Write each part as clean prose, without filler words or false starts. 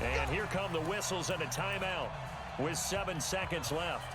And here come the whistles and a timeout with 7 seconds left.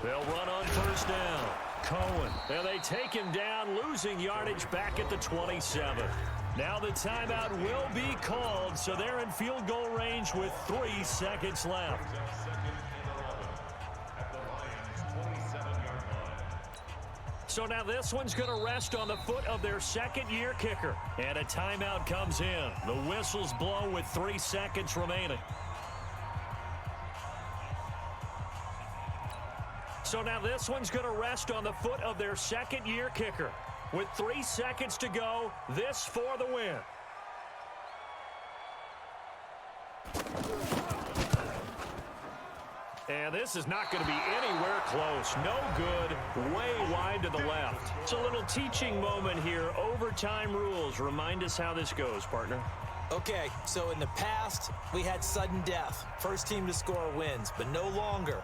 They'll run on first down. Cohen. And they take him down, losing yardage back at the 27. Now the timeout will be called, so they're in field goal range with 3 seconds left. So now this one's going to rest on the foot of their second-year kicker. And a timeout comes in. The whistles blow with 3 seconds remaining. So now this one's going to rest on the foot of their second-year kicker. With 3 seconds to go, this for the win. And this is not going to be anywhere close. No good. Way wide to the left. It's a little teaching moment here. Overtime rules. Remind us how this goes, partner. Okay, so in the past, we had sudden death. First team to score wins, but no longer.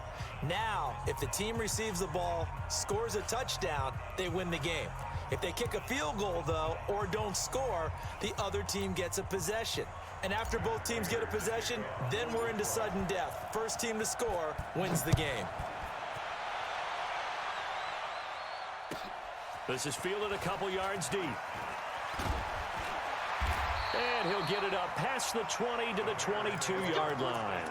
Now, if the team receives the ball, scores a touchdown, they win the game. If they kick a field goal, though, or don't score, the other team gets a possession. And after both teams get a possession, then we're into sudden death. First team to score wins the game. This is fielded a couple yards deep. And he'll get it up past the 20 to the 22-yard line.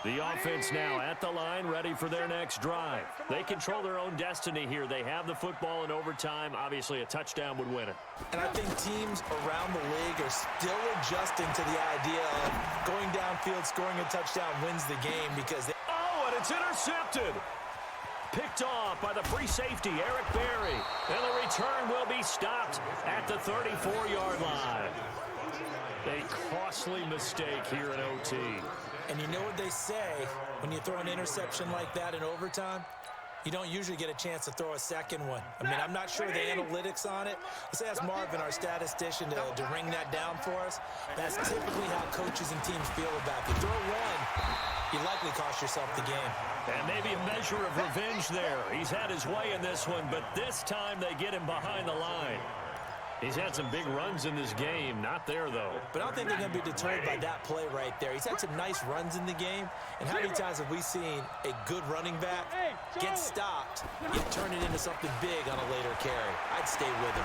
The offense now at the line, ready for their next drive. They control their own destiny here. They have the football in overtime. Obviously, a touchdown would win it. And I think teams around the league are still adjusting to the idea of going downfield, scoring a touchdown wins the game because they... Oh, and it's intercepted. Picked off by the free safety, Eric Berry. And the return will be stopped at the 34-yard line. A costly mistake here in OT. And you know what they say, when you throw an interception like that in overtime, you don't usually get a chance to throw a second one. I mean, I'm not sure the analytics on it. Let's ask Marvin, our statistician, to ring that down for us. That's typically how coaches and teams feel about it. If you throw one, you likely cost yourself the game. And maybe a measure of revenge there. He's had his way in this one, but this time they get him behind the line. He's had some big runs in this game. Not there, though. But I don't think they're going to be deterred by that play right there. He's had some nice runs in the game. And how many times have we seen a good running back get stopped, yet turn it into something big on a later carry? I'd stay with him.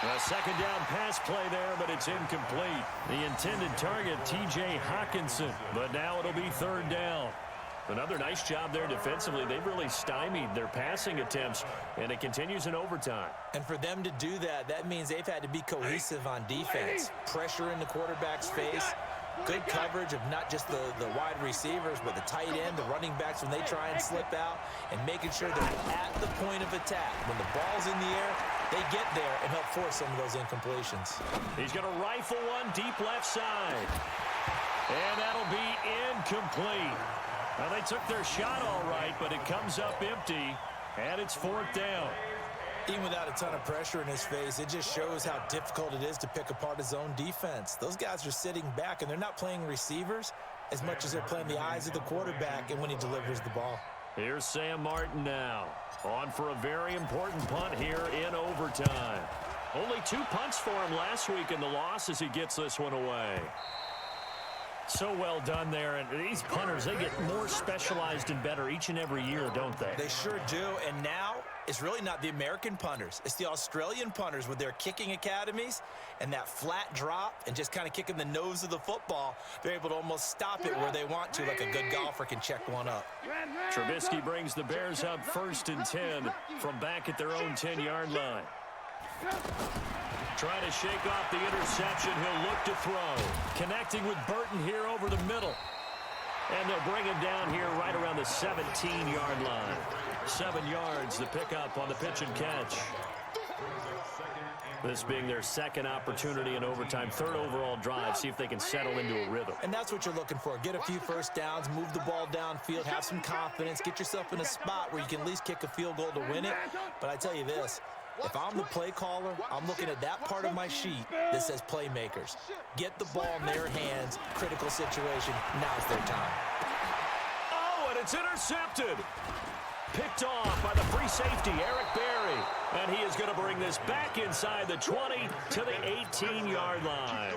A second down pass play there, but it's incomplete. The intended target, T.J. Hawkinson. But now it'll be third down. Another nice job there defensively. They've really stymied their passing attempts, and it continues in overtime. And for them to do that, that means they've had to be cohesive on defense. Pressure in the quarterback's face. Good coverage of not just the wide receivers, but the tight end, the running backs when they try and slip out, and making sure they're at the point of attack. When the ball's in the air, they get there and help force some of those incompletions. He's going to rifle one deep left side. And that'll be incomplete. Well, they took their shot all right, but it comes up empty, and it's 4th down. Even without a ton of pressure in his face, it just shows how difficult it is to pick apart his own defense. Those guys are sitting back, and they're not playing receivers as much as they're playing the eyes of the quarterback and when he delivers the ball. Here's Sam Martin now, on for a very important punt here in overtime. Only 2 punts for him last week in the loss as he gets this one away. So well done there, and these punters, they get more specialized and better each and every year, don't they? They sure do, and now it's really not the American punters. It's the Australian punters with their kicking academies and that flat drop and just kind of kicking the nose of the football. They're able to almost stop it where they want to, like a good golfer can check one up. Trubisky brings the Bears up 1st and 10 from back at their own 10-yard line. Trying to shake off the interception. He'll look to throw. Connecting with Burton here over the middle. And they'll bring him down here right around the 17-yard line. 7 yards the pickup on the pitch and catch. This being their second opportunity in overtime, 3rd overall drive, see if they can settle into a rhythm. And that's what you're looking for. Get a few first downs, move the ball downfield, have some confidence, get yourself in a spot where you can at least kick a field goal to win it. But I tell you this, if I'm the play caller, I'm looking at that part of my sheet that says playmakers. Get the ball in their hands, critical situation, now's their time. Oh, and it's intercepted. Picked off by the free safety, Eric Berry. And he is going to bring this back inside the 20 to the 18-yard line.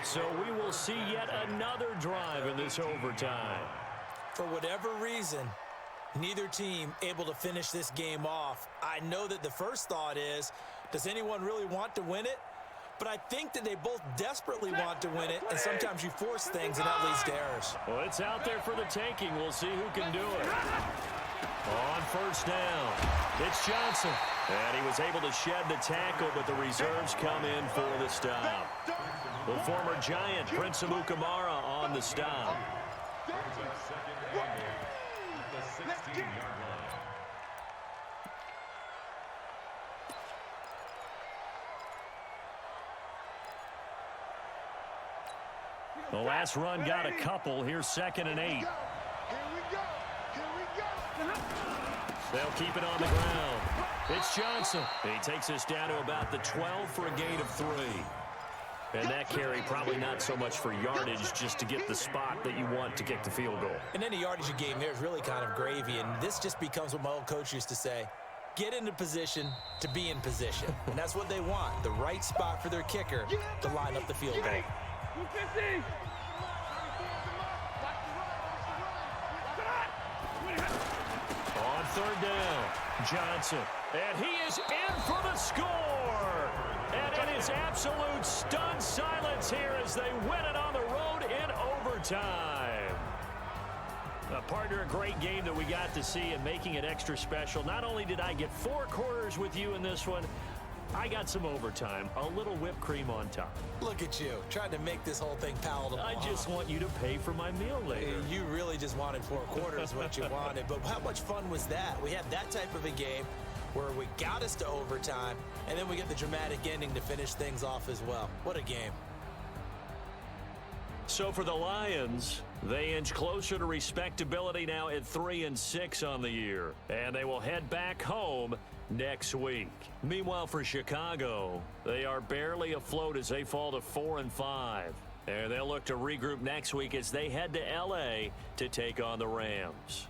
So we will see yet another drive in this overtime. For whatever reason, neither team able to finish this game off. I know that the first thought is, does anyone really want to win it? But I think that they both desperately want to win it, and sometimes you force things, and that leads to errors. Well, it's out there for the taking. We'll see who can do it. On 1st down, it's Johnson. And he was able to shed the tackle, but the reserves come in for the stop. The former Giant, Prince Amukamara, on the stop. The last run got a couple. Here's 2nd and 8. They'll keep it on the ground. It's Johnson. He takes us down to about the 12 for a gain of 3. And that carry probably not so much for yardage, just to get the spot that you want to kick the field goal. And any yardage you gain there is really kind of gravy, and this just becomes what my old coach used to say. Get into position to be in position. And that's what they want, the right spot for their kicker to line up the field goal. On 3rd down, Johnson. And he is in for the score. And it is absolute stunned silence here as they win it on the road in overtime. Partner, a great game that we got to see and making it extra special. Not only did I get 4 quarters with you in this one, I got some overtime, a little whipped cream on top. Look at you, trying to make this whole thing palatable. I just want you to pay for my meal later. You really just wanted 4 quarters, what you wanted. But how much fun was that? We had that type of a game where we got us to overtime, and then we get the dramatic ending to finish things off as well. What a game. So for the Lions, they inch closer to respectability now at 3-6 on the year. And they will head back home next week. Meanwhile, for Chicago, they are barely afloat as they fall to 4-5. And they'll look to regroup next week as they head to L.A. to take on the Rams.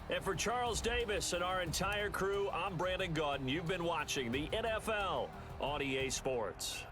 And for Charles Davis and our entire crew, I'm Brandon Gaudin. You've been watching the NFL on EA Sports.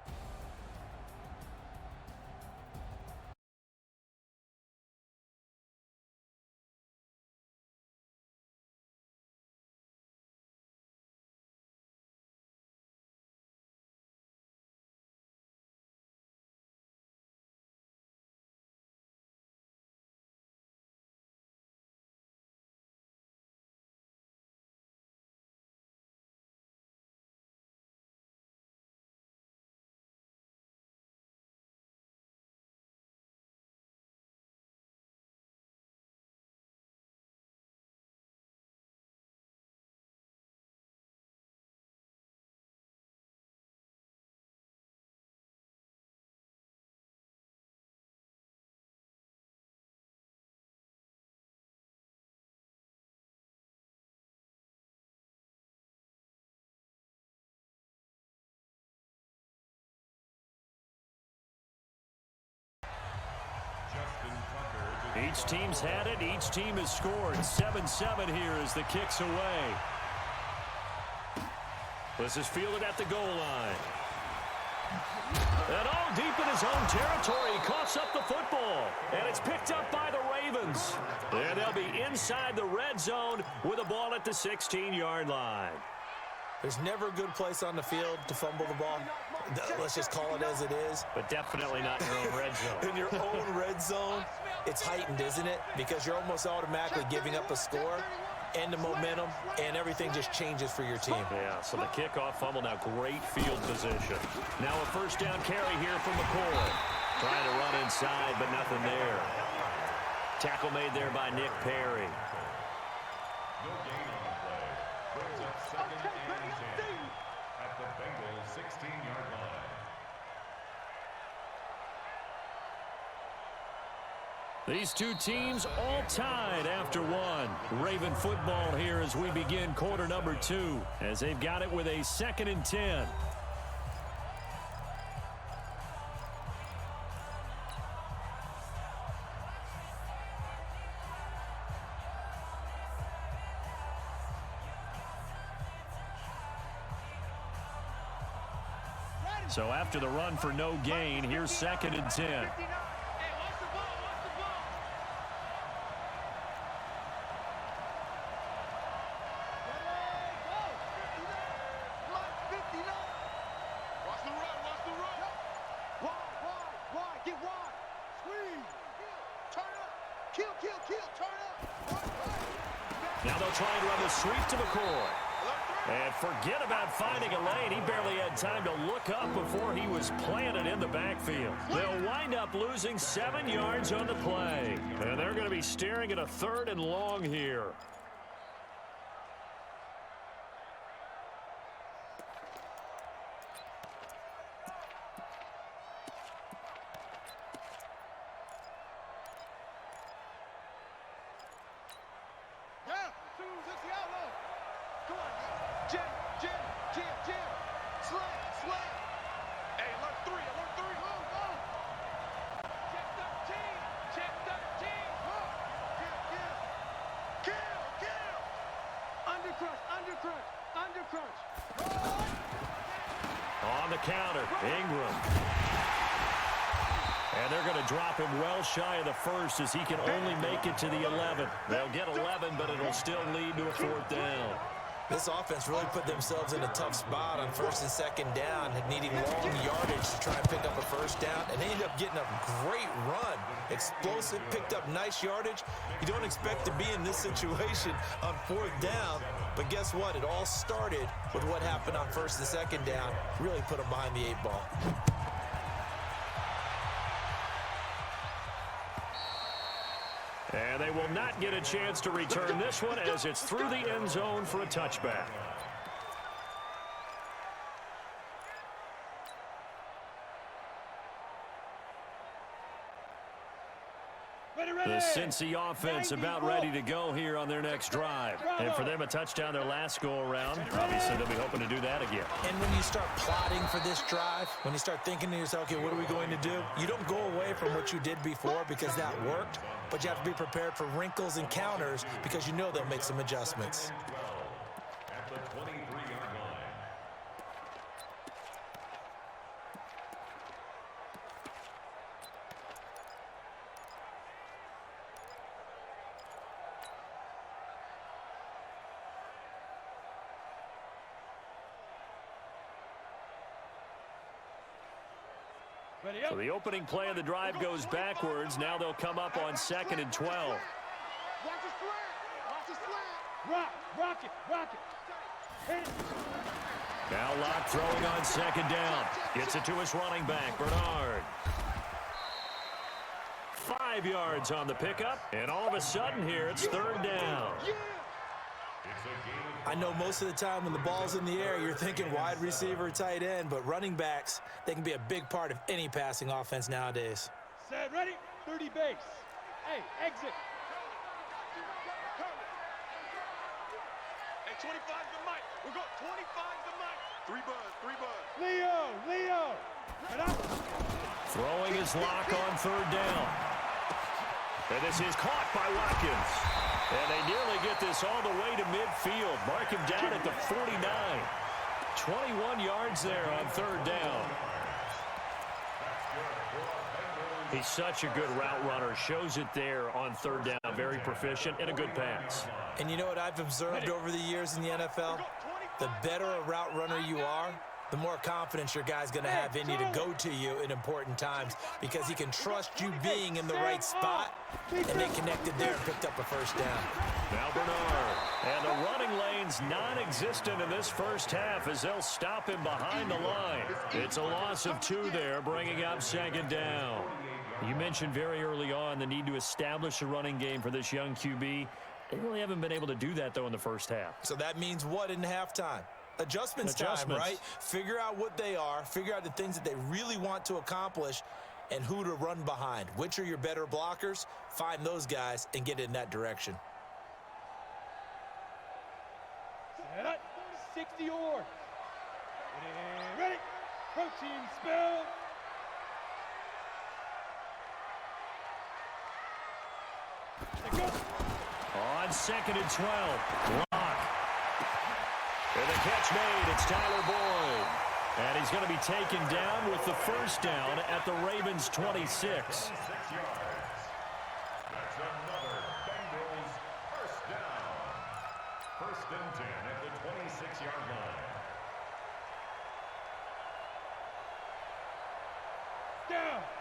Each team's had it. Each team has scored. 7-7 here as the kick's away. This is fielded at the goal line. And all deep in his own territory, he coughs up the football. And it's picked up by the Ravens. And they'll be inside the red zone with a ball at the 16-yard line. There's never a good place on the field to fumble the ball. Let's just call it as it is. But definitely not in your own red zone. In your own red zone, it's heightened, isn't it? Because you're almost automatically giving up a score and the momentum, and everything just changes for your team. Yeah, so the kickoff fumble, now great field position. Now a first down carry here from McCoy. Trying to run inside, but nothing there. Tackle made there by Nick Perry. No gain on the play. Brings up second and 10 at the Bengals 16-yard line. These two teams all tied after one. Raven football here as we begin quarter number 2, as they've got it with a 2nd and 10. So after the run for no gain, here's 2nd and 10. Now they'll try and run the sweep to McCoy. And forget about finding a lane. He barely had time to look up before he was planted in the backfield. They'll wind up losing 7 yards on the play. And they're going to be staring at a 3rd and long here. On the counter, Ingram. And they're going to drop him well shy of the 1st as he can only make it to the 11. They'll get 11, but it'll still lead to a 4th down. This offense really put themselves in a tough spot on 1st and 2nd down, needing long yardage to try and pick up a 1st down, and they ended up getting a great run. Explosive, picked up nice yardage. You don't expect to be in this situation on 4th down, but guess what? It all started with what happened on 1st and 2nd down. Really put them behind the 8 ball. And they will not get a chance to return this one as it's through the end zone for a touchback. The Cincy offense about ready to go here on their next drive. And for them, a touchdown their last go-around. Obviously, they'll be hoping to do that again. And when you start plotting for this drive, when you start thinking to yourself, okay, what are we going to do? You don't go away from what you did before because that worked, but you have to be prepared for wrinkles and counters because you know they'll make some adjustments. At the 23-yard line. So the opening play of the drive goes backwards. Now they'll come up on 2nd and 12. Watch the slant. Watch the slant. Rock it. Hit it. Now Locke throwing on 2nd down. Gets it to his running back, Bernard. 5 yards on the pickup, and all of a sudden here it's 3rd down. I know most of the time when the ball's in the air, you're thinking wide receiver, tight end, but running backs, they can be a big part of any passing offense nowadays. Set, ready, 30 base. Hey, exit. Hey, 25 the mic. We're going 25 the mic. 3 buzz. Leo. Throwing his Lock on 3rd down. And this is caught by Watkins. And they nearly get this all the way to midfield. Mark him down at the 49. 21 yards there on third down. He's such a good route runner. Shows it there on third down. Very proficient and a good pass. And you know what I've observed over the years in the NFL? The better a route runner you are, the more confidence your guy's going to have in you to go to you in important times because he can trust you being in the right spot, and they connected there and picked up a first down. Now Bernard. And the running lane's non-existent in this first half as they'll stop him behind the line. It's a loss of 2 there, bringing up second down. You mentioned very early on the need to establish a running game for this young QB. They really haven't been able to do that, though, in the first half. So that means what in halftime? Adjustments time, right? Figure out what they are, figure out the things that they really want to accomplish, and who to run behind. Which are your better blockers? Find those guys and get in that direction. Set, 60 or. Ready, protein spell. On 2nd and 12, block. And the catch made, it's Tyler Boyd. And he's going to be taken down with the first down at the Ravens' 26. That's another Bengals first down. 1st and 10 at the 26-yard line.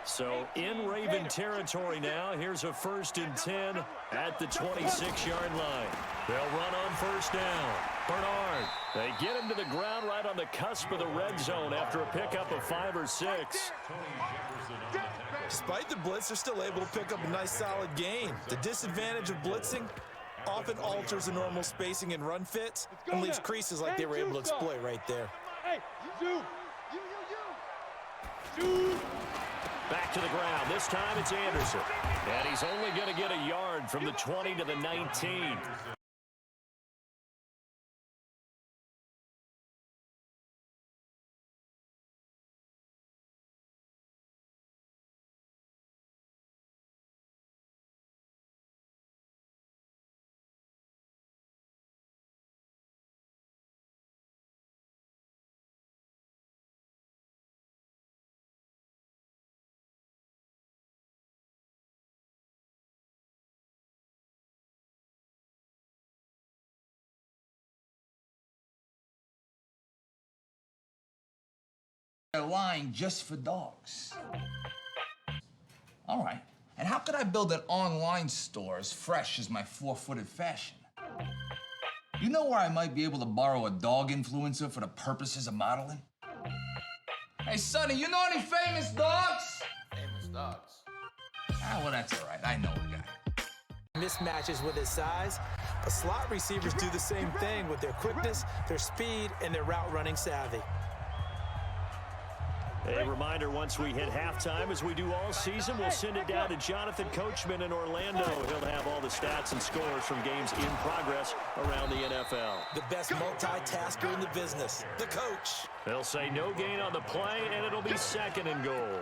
So in Raven territory now. Here's a 1st and 10 at the 26-yard line. They'll run on first down. Bernard. They get him to the ground right on the cusp of the red zone after a pickup of 5 or 6. Despite the blitz, they're still able to pick up a nice solid gain. The disadvantage of blitzing often alters the normal spacing and run fits and leaves creases like they were able to exploit right there. Hey, you. Back to the ground. This time it's Anderson. And he's only going to get a yard from the 20 to the 19. A line just for dogs. All right. And how could I build an online store as fresh as my 4-footed fashion? You know where I might be able to borrow a dog influencer for the purposes of modeling? Hey, Sonny, you know any famous dogs? Famous dogs? Ah, well, that's all right. I know a guy. Mismatches with his size, but slot receivers do the same thing with their quickness, their speed, and their route running savvy. A reminder, once we hit halftime, as we do all season, we'll send it down to Jonathan Coachman in Orlando. He'll have all the stats and scores from games in progress around the NFL. The best multitasker in the business, the coach. They'll say no gain on the play, and it'll be 2nd and goal.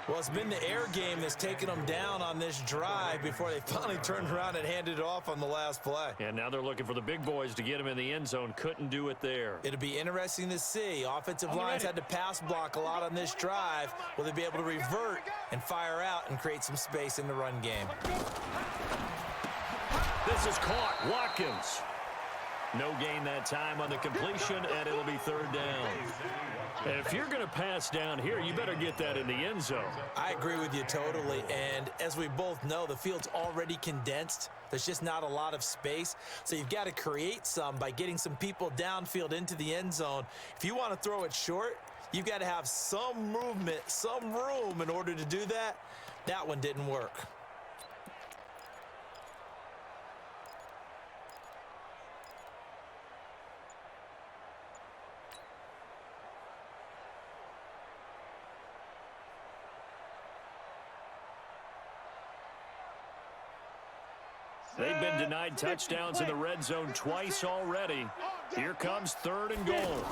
Well, it's been the air game that's taken them down on this drive before they finally turned around and handed it off on the last play. And now they're looking for the big boys to get him in the end zone. Couldn't do it there. It'll be interesting to see. Offensive lines had to pass block a lot on this drive. Will they be able to revert and fire out and create some space in the run game? This is caught. Watkins. No gain that time on the completion, and it'll be 3rd down. And if you're going to pass down here, you better get that in the end zone. I agree with you totally, and as we both know, the field's already condensed. There's just not a lot of space, so you've got to create some by getting some people downfield into the end zone. If you want to throw it short, you've got to have some movement, some room in order to do that. That one didn't work. They've been denied touchdowns in the red zone twice already. Here comes 3rd and goal.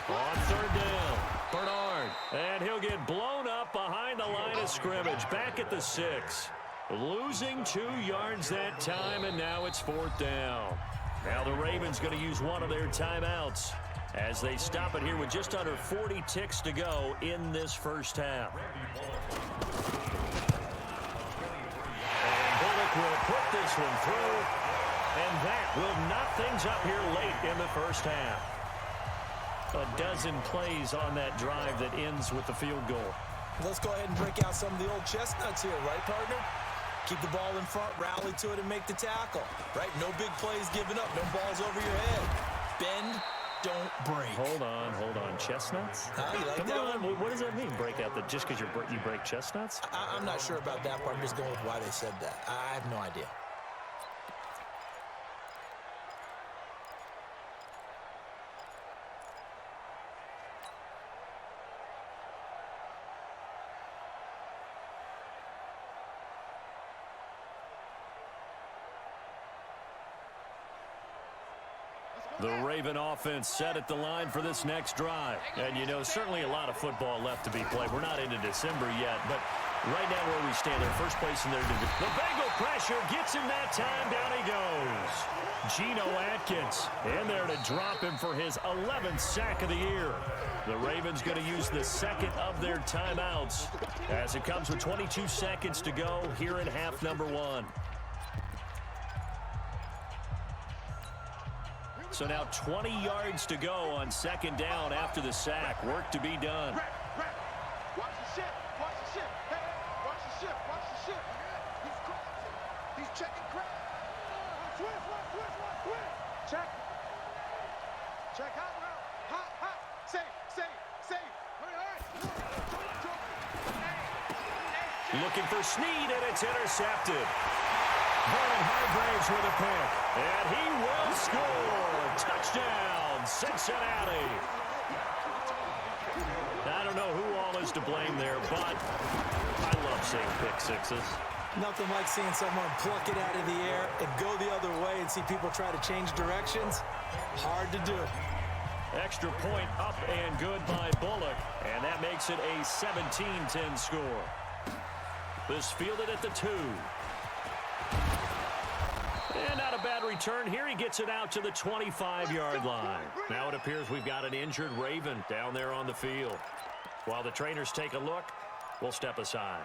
On 3rd down, Bernard. And he'll get blown up behind the line of of scrimmage, back at the 6. Losing 2 yards that time, and now it's 4th down. Now the Ravens going to use one of their timeouts as they stop it here with just under 40 ticks to go in this first half. And Bullock will put this one through, and that will knock things up here late in the first half. A dozen plays on that drive that ends with the field goal. Let's go ahead and break out some of the old chestnuts here, right, partner? Keep the ball in front, rally to it, and make the tackle, right? No big plays given up, no balls over your head. Bend, don't break. Hold on. Chestnuts? You like Come that on. one? What does that mean, break out? That just because you break chestnuts? I'm not sure about that part. I'm just going with why they said that. I have no idea. The Raven offense set at the line for this next drive. And, you know, certainly a lot of football left to be played. We're not into December yet, but right now where we stand, they're first place in their division. The Bengal pressure gets him that time. Down he goes. Geno Atkins in there to drop him for his 11th sack of the year. The Ravens going to use the second of their timeouts as it comes with 22 seconds to go here in half number 1. So now 20 yards to go on second down after the sack. Work to be done. Watch the ship. Watch the ship. Hey, watch the ship. Watch the ship. He's crossing. He's checking crap. Swift. Check. Check out route. Hot. Safe. Hurry. Looking for Snead, and it's intercepted. Vernon Hargraves with a pick. And he will score. Touchdown, Cincinnati. I don't know who all is to blame there, but I love seeing pick sixes. Nothing like seeing someone pluck it out of the air and go the other way and see people try to change directions. Hard to do. Extra point up and good by Bullock, and that makes it a 17-10 score. This fielded at the 2. And not a bad return here. He gets it out to the 25-yard line. Now it appears we've got an injured Raven down there on the field. While the trainers take a look, we'll step aside.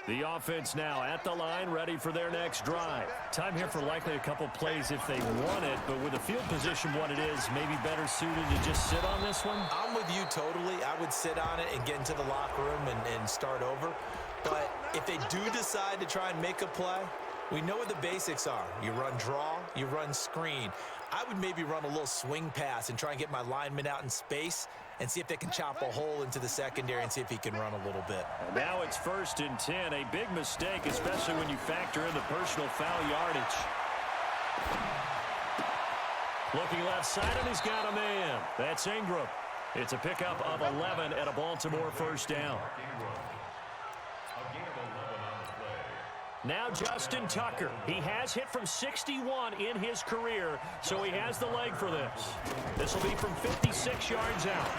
The offense now at the line, ready for their next drive. Time here for likely a couple plays if they want it, but with the field position what it is, maybe better suited to just sit on this one? I'm with you totally. I would sit on it and get into the locker room and start over. But if they do decide to try and make a play, we know what the basics are. You run draw, you run screen. I would maybe run a little swing pass and try and get my lineman out in space and see if they can chop a hole into the secondary and see if he can run a little bit. Now it's 1st and 10. A big mistake, especially when you factor in the personal foul yardage. Looking left side, and he's got a man. That's Ingram. It's a pickup of 11 and a Baltimore first down. Now Justin Tucker. He has hit from 61 in his career, so he has the leg for this. This will be from 56 yards out.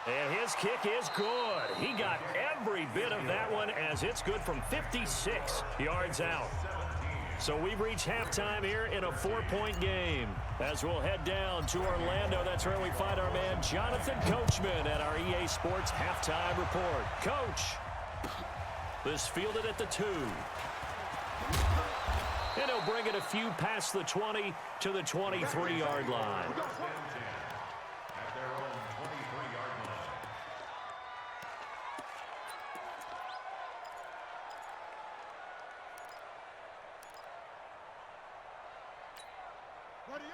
And his kick is good. He got every bit of that one as it's good from 56 yards out. So we've reached halftime here in a 4-point game. As we'll head down to Orlando, that's where we find our man Jonathan Coachman at our EA Sports Halftime Report. Coach. This fielded at the 2. And he'll bring it a few past the 20 to the 23-yard line. At their own 23-yard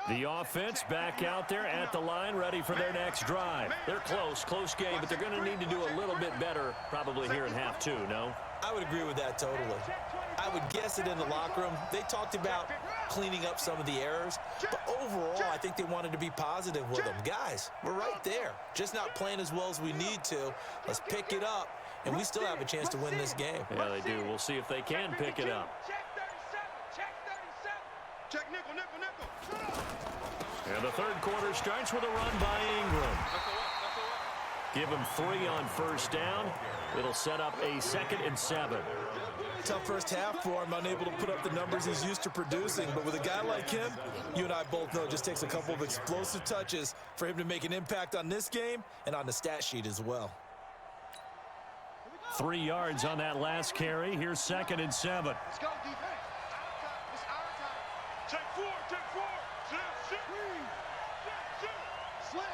line. The offense back out there at the line, ready for their next drive. They're close game, but they're going to need to do a little bit better probably here in half 2, no? I would agree with that totally. I would guess it in the locker room. They talked about cleaning up some of the errors, but overall, I think they wanted to be positive with them. Guys, we're right there. Just not playing as well as we need to. Let's pick it up, and we still have a chance to win this game. Yeah, they do. We'll see if they can pick it up. Check nickel. And the third quarter starts with a run by Ingram. That's a what? Give him 3 on first down. It'll set up a 2nd and 7. Tough first half for him, unable to put up the numbers he's used to producing. But with a guy like him, you and I both know it just takes a couple of explosive touches for him to make an impact on this game and on the stat sheet as well. 3 yards on that last carry. Here's 2nd and 7. Let's go, defense. It's our time. Check 4, check 4. Shoot. Slam.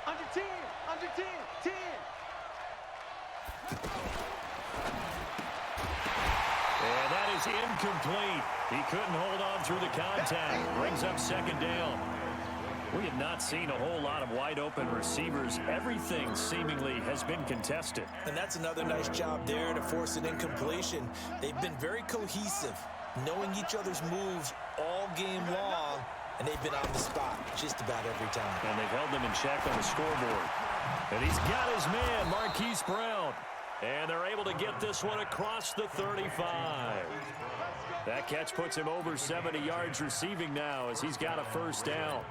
Under 10, 10. And that is incomplete. He couldn't hold on through the contact. Brings up 2nd down. We have not seen a whole lot of wide-open receivers. Everything seemingly has been contested. And that's another nice job there to force an incompletion. They've been very cohesive, knowing each other's moves all game long, and they've been on the spot just about every time. And they've held them in check on the scoreboard. And he's got his man, Marquise Brown. And they're able to get this one across the 35. That catch puts him over 70 yards receiving now as he's got a first down.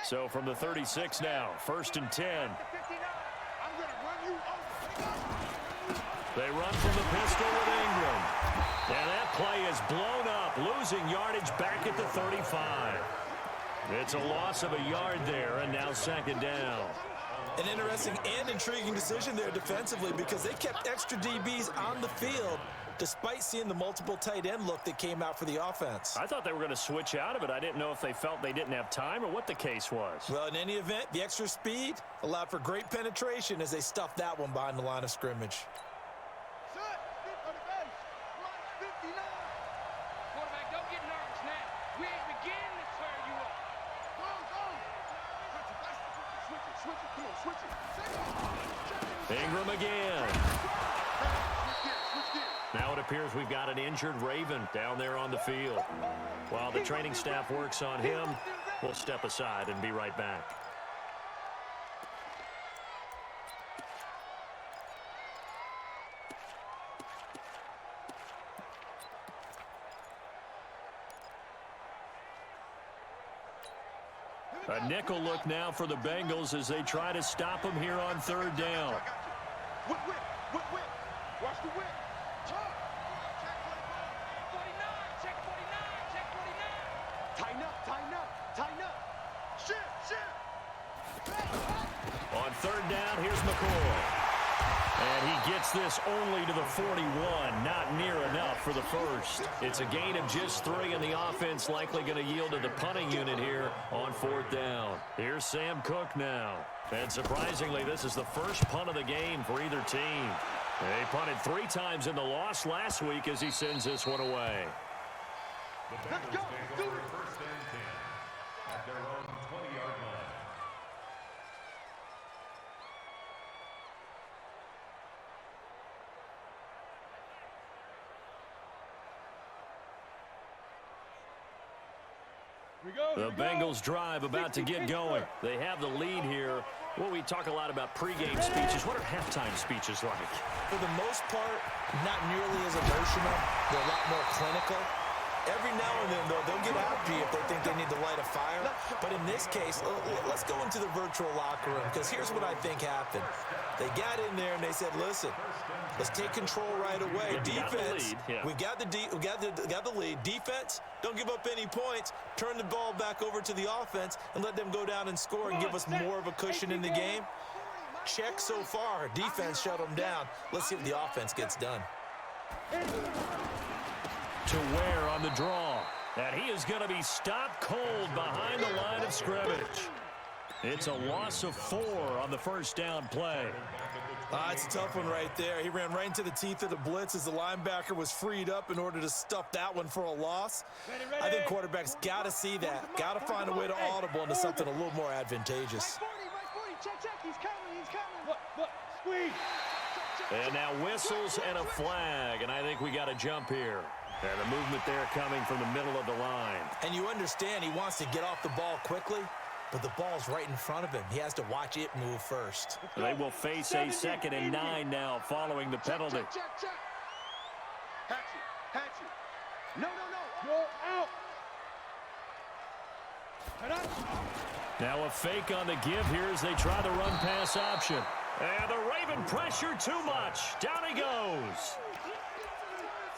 So from the 36 now, 1st and 10. I'm gonna run you over. They run from the pistol with Ingram. And that play is blown up, losing yardage back at the 35. It's a loss of a yard there, and now 2nd down. An interesting and intriguing decision there defensively because they kept extra DBs on the field despite seeing the multiple tight end look that came out for the offense. I thought they were going to switch out of it. I didn't know if they felt they didn't have time or what the case was. Well, in any event, the extra speed allowed for great penetration as they stuffed that one behind the line of scrimmage. Set. On the base. Run 59. Quarterback, don't get nervous now. We ain't beginning to tear you up. Go. Switch it. Come on, switch it. Ingram again. Switch gears. Now it appears we've got an injured Raven down there on the field. While the training staff works on him, we'll step aside and be right back. A nickel look now for the Bengals as they try to stop him here on 3rd down. Whip. Watch the whip. Check 49. Tighten up. Shift. On 3rd down, here's McCoy. And he gets this only to the 41, not near enough for the first. It's a gain of just 3, and the offense likely going to yield to the punting unit here on 4th down. Here's Sam Cook now. And surprisingly, this is the first punt of the game for either team. They punted 3 times in the loss last week as he sends this one away. The Bengals take over 1st and 10 at their own 20-yard line. The Bengals drive about to get going. They have the lead here. Well, we talk a lot about pregame speeches. What are halftime speeches like? For the most part, not nearly as emotional. They're a lot more clinical. Every now and then, though, they'll get after you if they think they need to light a fire. But in this case, let's go into the virtual locker room because here's what I think happened. They got in there and they said, listen, let's take control right away. Defense, we got the lead. Defense, don't give up any points. Turn the ball back over to the offense and let them go down and score and give us more of a cushion in the game. Check so far. Defense shut them down. Let's see what the offense gets done. To Ware on the draw. And he is going to be stopped cold behind the line of scrimmage. It's a loss of 4 on the first down play. It's a tough one right there. He ran right into the teeth of the blitz as the linebacker was freed up in order to stuff that one for a loss. I think quarterbacks got to see that. Got to find a way to audible into something a little more advantageous. Right 40. Check. He's coming. What? Squeeze. Check. And now whistles and a flag, and I think we got a jump here. And the movement there coming from the middle of the line. And you understand he wants to get off the ball quickly, but the ball's right in front of him. He has to watch it move first. They will face a 2nd and 9 now following the penalty. Check. Hatchet. No. You're out. Now a fake on the give here as they try the run-pass option. And the Raven pressure too much. Down he goes.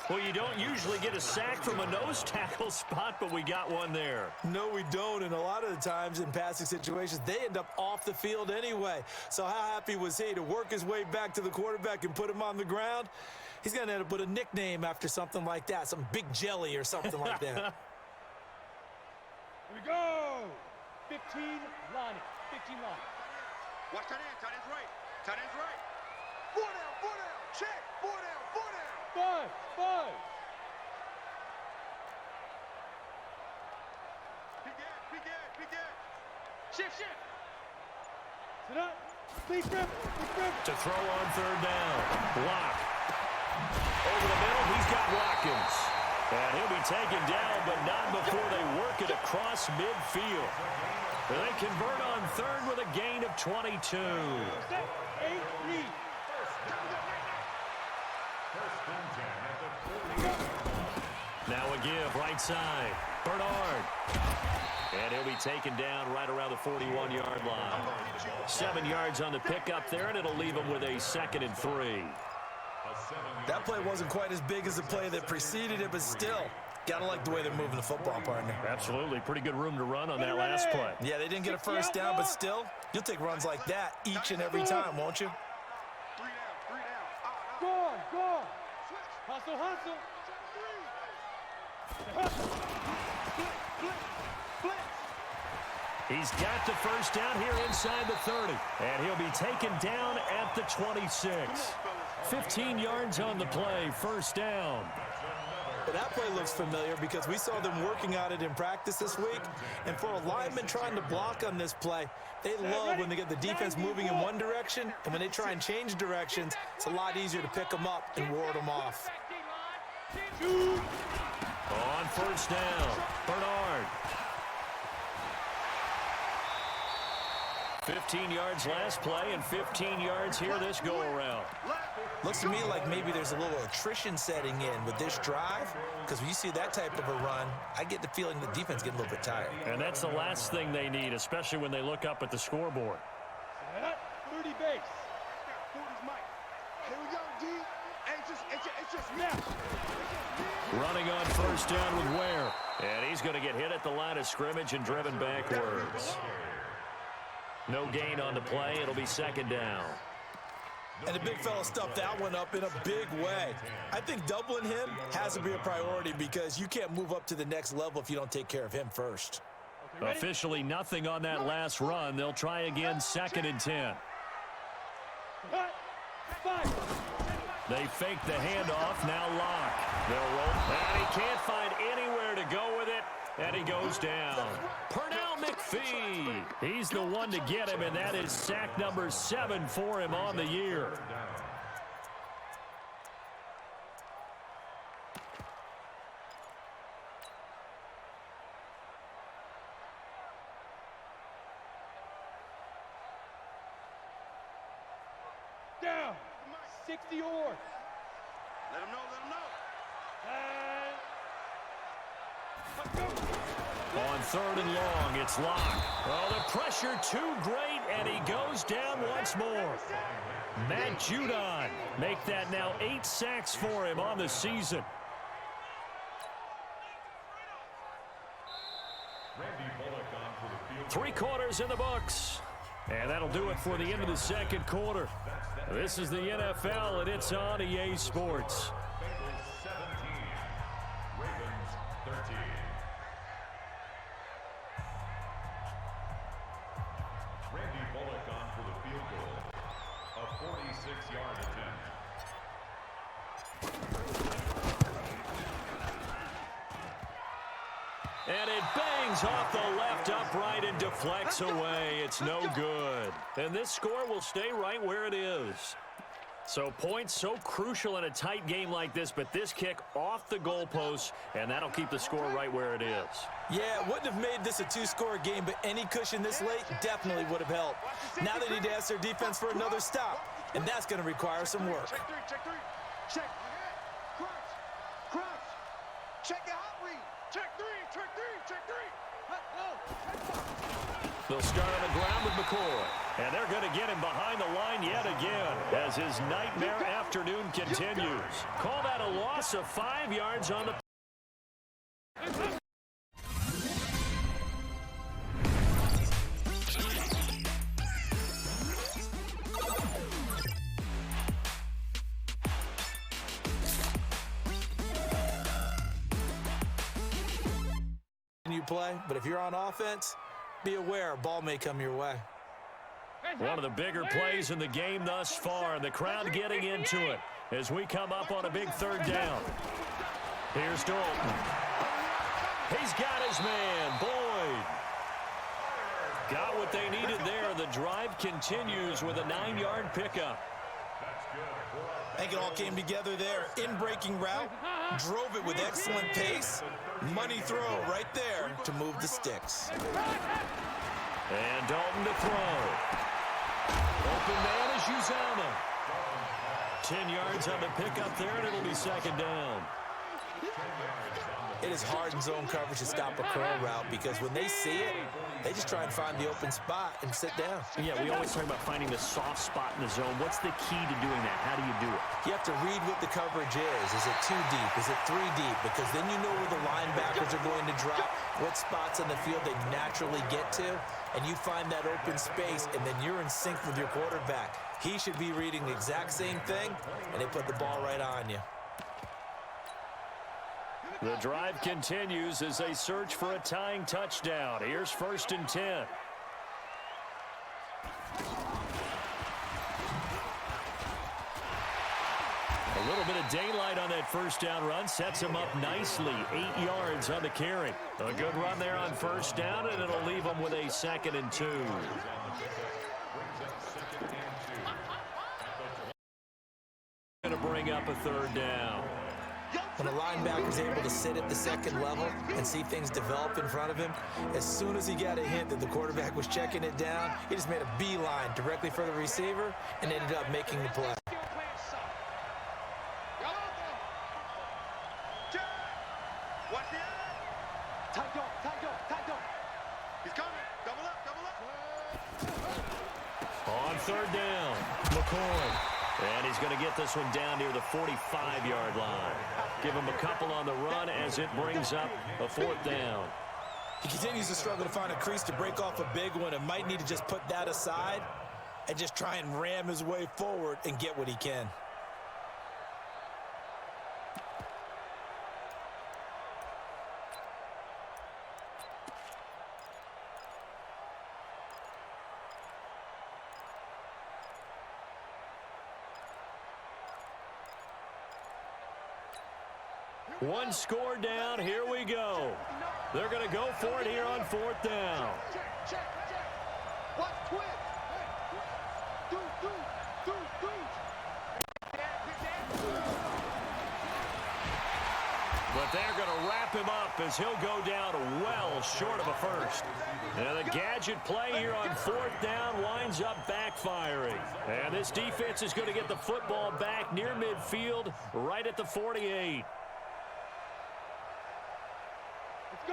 Well, you don't usually get a sack from a nose tackle spot, but we got one there. No, we don't, and a lot of the times in passing situations, they end up off the field anyway. So how happy was he to work his way back to the quarterback and put him on the ground? He's going to end up with a nickname after something like that, some Big Jelly or something like that. Here we go. 15 line. 15 line. Watch tight end. Tight end's right. Tight end's right. 4 down. Check. 4 down. 5. Big gap. Shift. Sit up. Please grip. To throw on 3rd down. Block. Over the middle, he's got Watkins. And he'll be taken down, but not before they work it across midfield. And they convert on 3rd with a gain of 22. Set. 8 lead. Now a give, right side. Bernard. And he'll be taken down right around the 41-yard line. 7 yards on the pickup there, and it'll leave him with a 2nd and 3. That play wasn't quite as big as the play that preceded it, but still, gotta like the way they're moving the football, partner. Absolutely. Pretty good room to run on that last play. Yeah, they didn't get a first down, but still, you'll take runs like that each and every time, won't you? 3 down. Go on. Hustle. He's got the first down here inside the 30. And he'll be taken down at the 26. 15 yards on the play, first down. But that play looks familiar because we saw them working on it in practice this week. And for a lineman trying to block on this play, they love when they get the defense moving in one direction. And when they try and change directions, it's a lot easier to pick them up and ward them off. On first down, Bernard. 15 yards last play and 15 yards here this go-around. Looks to me like maybe there's a little attrition setting in with this drive, because when you see that type of a run, I get the feeling the defense getting a little bit tired. And that's the last thing they need, especially when they look up at the scoreboard. 30 base. 40's Mike. Here we go, D. It's just now. Running on first down with Ware. And he's going to get hit at the line of scrimmage and driven backwards. No gain on the play. It'll be 2nd down. And the big fella stuffed that one up in a big way. I think doubling him has to be a priority because you can't move up to the next level if you don't take care of him first. Officially nothing on that last run. They'll try again, 2nd and 10. They fake the handoff, now Lock. They'll roll, and he can't find anywhere to go with it, and he goes down. Pernell McPhee, he's the one to get him, and that is sack number 7 for him on the year. Down. 60 or. Let him know. On 3rd and long, it's Lock. Oh, the pressure too great, and he goes down once more. Matt Judon make that now 8 sacks for him on the season. Three quarters in the books. And that'll do it for the end of the second quarter. This is the NFL, and it's on EA Sports. Bengals 17, Ravens 13. Randy Bullock on for the field goal. A 46-yard attempt. And it bangs off the left upright and deflects away. It's no good. And this score will stay right where it is. So points so crucial in a tight game like this, but this kick off the goalpost, and that'll keep the score right where it is. Yeah, it wouldn't have made this a two-score game, but any cushion this late definitely would have helped. Now they need to ask their defense for another stop, and that's going to require some work. Check three, check three. Check. Crunch. Crunch. Check your hot read. Check three, check three, check three. Let go. They'll start on the ground with McCoy. And they're going to get him behind the line yet again as his nightmare afternoon continues. Call that a loss of 5 yards on the... You play, but if you're on offense, be aware, ball may come your way. One of the bigger plays in the game thus far. The crowd getting into it as we come up on a big third down. Here's Dalton. He's got his man, Boyd. Got what they needed there. The drive continues with a 9-yard pickup. I think it all came together there. In-breaking route, drove it with excellent pace. Money throw right there to move the sticks. And Dalton to throw. Open man is Uzama. 10 yards on the pickup there, and it'll be second down. It is hard in zone coverage to stop a curl route because when they see it, they just try and find the open spot and sit down. Yeah, we always talk about finding the soft spot in the zone. What's the key to doing that? How do you do it? You have to read what the coverage is. Is it 2 deep? Is it 3 deep? Because then you know where the linebackers are going to drop, what spots on the field they naturally get to, and you find that open space, and then you're in sync with your quarterback. He should be reading the exact same thing, and they put the ball right on you. The drive continues as they search for a tying touchdown. Here's 1st and 10. A little bit of daylight on that first down run sets him up nicely. 8 yards on the carry. A good run there on first down, and it'll leave him with a 2nd and 2. Going to bring up a 3rd down. When a linebacker's able to sit at the second level and see things develop in front of him, as soon as he got a hint that the quarterback was checking it down, he just made a beeline directly for the receiver and ended up making the play. Watch the eye. Tight dog. He's coming. Double up. On 3rd down, McCoy. And he's going to get this one down near the 45-yard line. Give him a couple on the run as it brings up a 4th down. He continues to struggle to find a crease to break off a big one and might need to just put that aside and just try and ram his way forward and get what he can. One score down. Here we go. They're going to go for it here on 4th down. Check. Watch twist. Do. But they're going to wrap him up as he'll go down well short of a first. And the gadget play here on 4th down winds up backfiring. And this defense is going to get the football back near midfield right at the 48.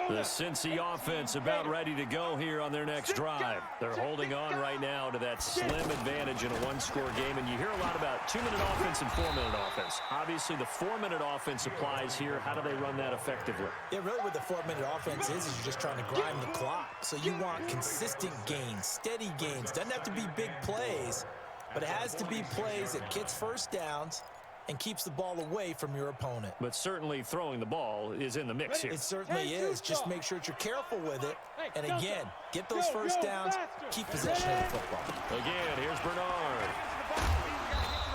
The Cincy offense about ready to go here on their next drive. They're holding on right now to that slim advantage in a 1-score game. And you hear a lot about 2-minute offense and 4-minute offense. Obviously, the 4-minute offense applies here. How do they run that effectively? Yeah, really what the 4-minute offense is you're just trying to grind the clock. So you want consistent gains, steady gains. Doesn't have to be big plays, but it has to be plays that gets first downs and keeps the ball away from your opponent. But certainly throwing the ball is in the mix here. It certainly is. Just make sure that you're careful with it. And again, get those first downs, keep possession of the football. Again, here's Bernard.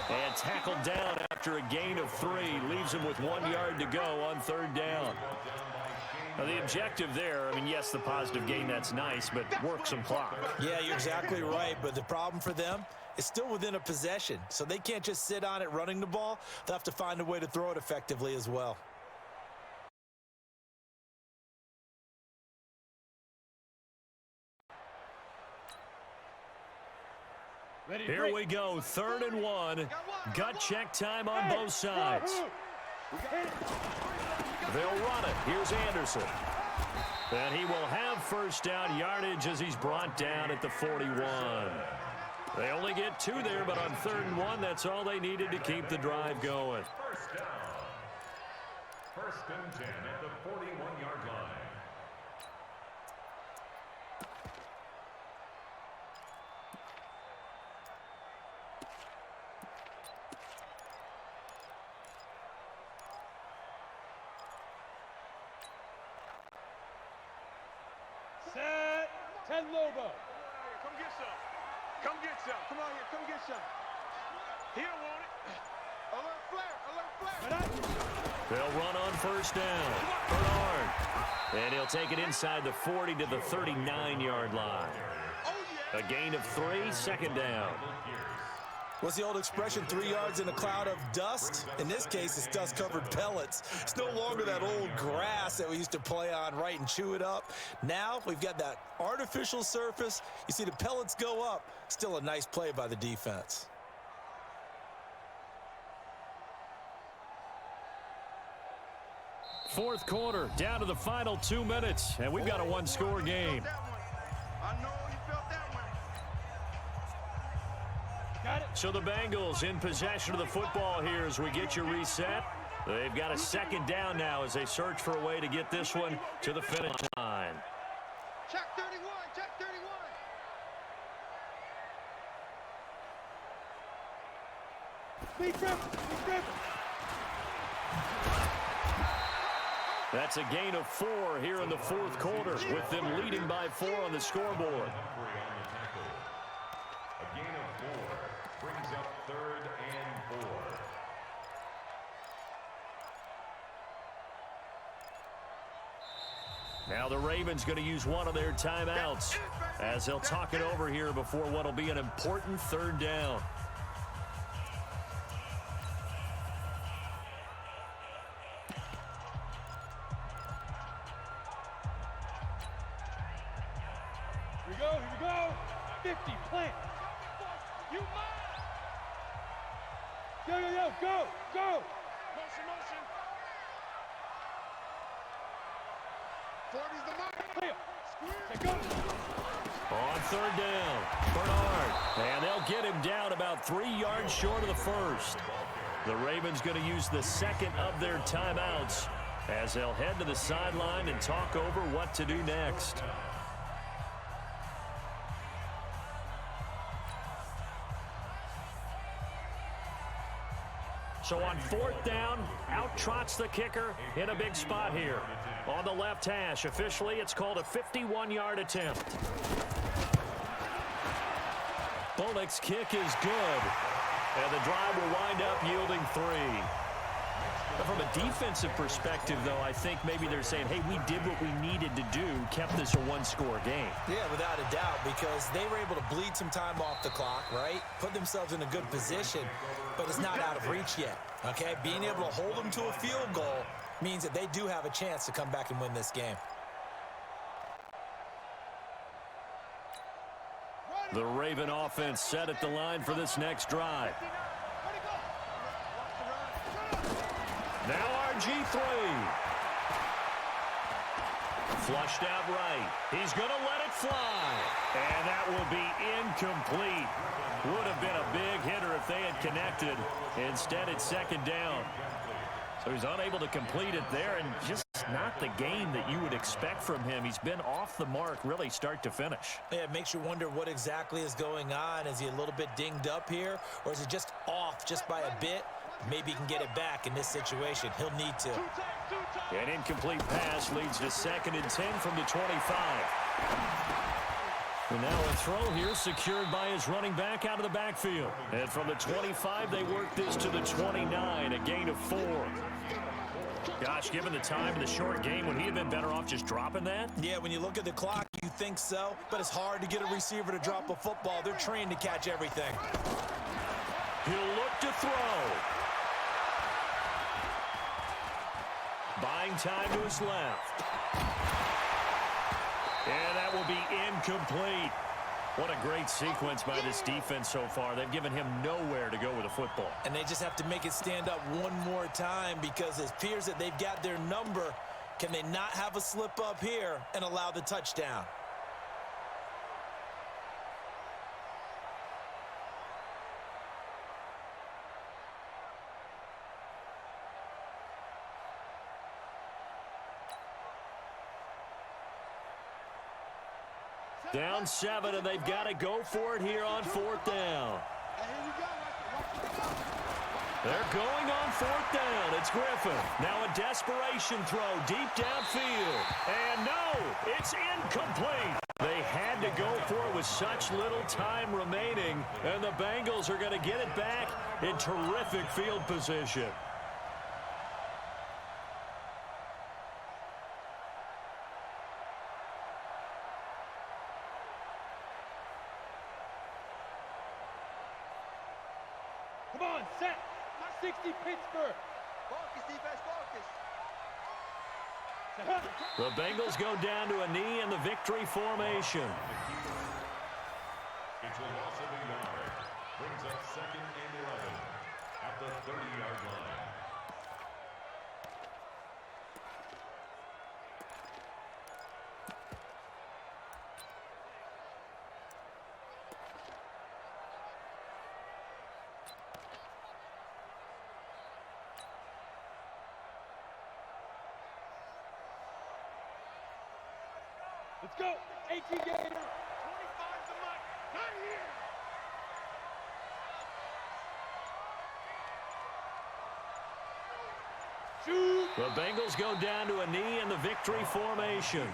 And tackled down after a gain of 3. Leaves him with 1 yard to go on 3rd down. Now, the objective there, I mean, yes, the positive gain, that's nice, but work some clock. Yeah, you're exactly right. But the problem for them, is still within a possession, so they can't just sit on it running the ball. They'll have to find a way to throw it effectively as well. Here we go, 3rd and 1. Gut check time on both sides. They'll run it. Here's Anderson. And he will have first down yardage as he's brought down at the 41. They only get 2 there, but on 3rd and 1, that's all they needed to keep the drive going. First down. 1st and 10 at the 41-yard line. Set. 10 Lobo. Come get some. Come get some. Come on here, come get some. He don't want it. Alert flare, alert flare. They'll run on first down. Bernard. And he'll take it inside the 40 to the 39-yard line. A gain of 3, 2nd down. What's the old expression, 3 yards in a cloud of dust? In this case, it's dust-covered pellets. It's no longer that old grass that we used to play on, right, and chew it up. Now we've got that artificial surface. You see the pellets go up. Still a nice play by the defense. Fourth quarter, down to the final 2 minutes, and we've got a 1-score game. I know you felt that one. Got it. So the Bengals in possession of the football here as we get you reset. They've got a 2nd down now as they search for a way to get this one to the finish line. Check 31, check 31. Speed drift. Speed drift. That's a gain of 4 here in the 4th quarter, with them leading by 4 on the scoreboard. A gain of 4 brings up 3rd and 4. Now the Ravens going to use one of their timeouts as they'll talk it over here before what will be an important 3rd down. Here we go. 50, plant. You mine. Go. Motion, motion. 40's the mark. Clear. Say go. On 3rd down, Bernard. And they'll get him down about 3 yards short of the 1st. The Ravens going to use the 2nd of their timeouts as they'll head to the sideline and talk over what to do next. So on 4th down, out trots the kicker in a big spot here. On the left hash, officially it's called a 51-yard attempt. Bullock's kick is good, and the drive will wind up yielding 3. But from a defensive perspective, though, I think maybe they're saying, hey, we did what we needed to do, kept this a 1-score game. Yeah, without a doubt, because they were able to bleed some time off the clock, right? Put themselves in a good position, but it's not out of reach yet, okay? Being able to hold them to a field goal means that they do have a chance to come back and win this game. The Raven offense set at the line for this next drive. Now RG3. Flushed out right. He's going to let it fly. And that will be incomplete. Would have been a big hitter if they had connected. Instead, it's 2nd down. So he's unable to complete it there, and just not the game that you would expect from him. He's been off the mark really start to finish. Yeah, it makes you wonder what exactly is going on. Is he a little bit dinged up here, or is he just off just by a bit? Maybe he can get it back in this situation. He'll need to. An incomplete pass leads to 2nd and 10 from the 25. And now a throw here secured by his running back out of the backfield. And from the 25, they work this to the 29, a gain of 4. Gosh, given the time and the short game, would he have been better off just dropping that? Yeah, when you look at the clock, you think so, but it's hard to get a receiver to drop a football. They're trained to catch everything. He'll look to throw. Buying time to his left. And that will be incomplete. What a great sequence by this defense so far. They've given him nowhere to go with the football. And they just have to make it stand up one more time because it appears that they've got their number. Can they not have a slip up here and allow the touchdown? Down 7, and they've got to go for it here on 4th down. They're going on 4th down. It's Griffin. Now a desperation throw deep downfield. And no, it's incomplete. They had to go for it with such little time remaining, and the Bengals are going to get it back in terrific field position. Come on, set. 60 Pittsburgh. Focus, defense, focus. The Bengals go down to a knee in the victory formation. It's a loss of a yard. Brings up 2nd and 11 at the 30-yard line. Let's go. 18 Gator. 25 to Mike. Not here. Shoot. The Bengals go down to a knee in the victory formation.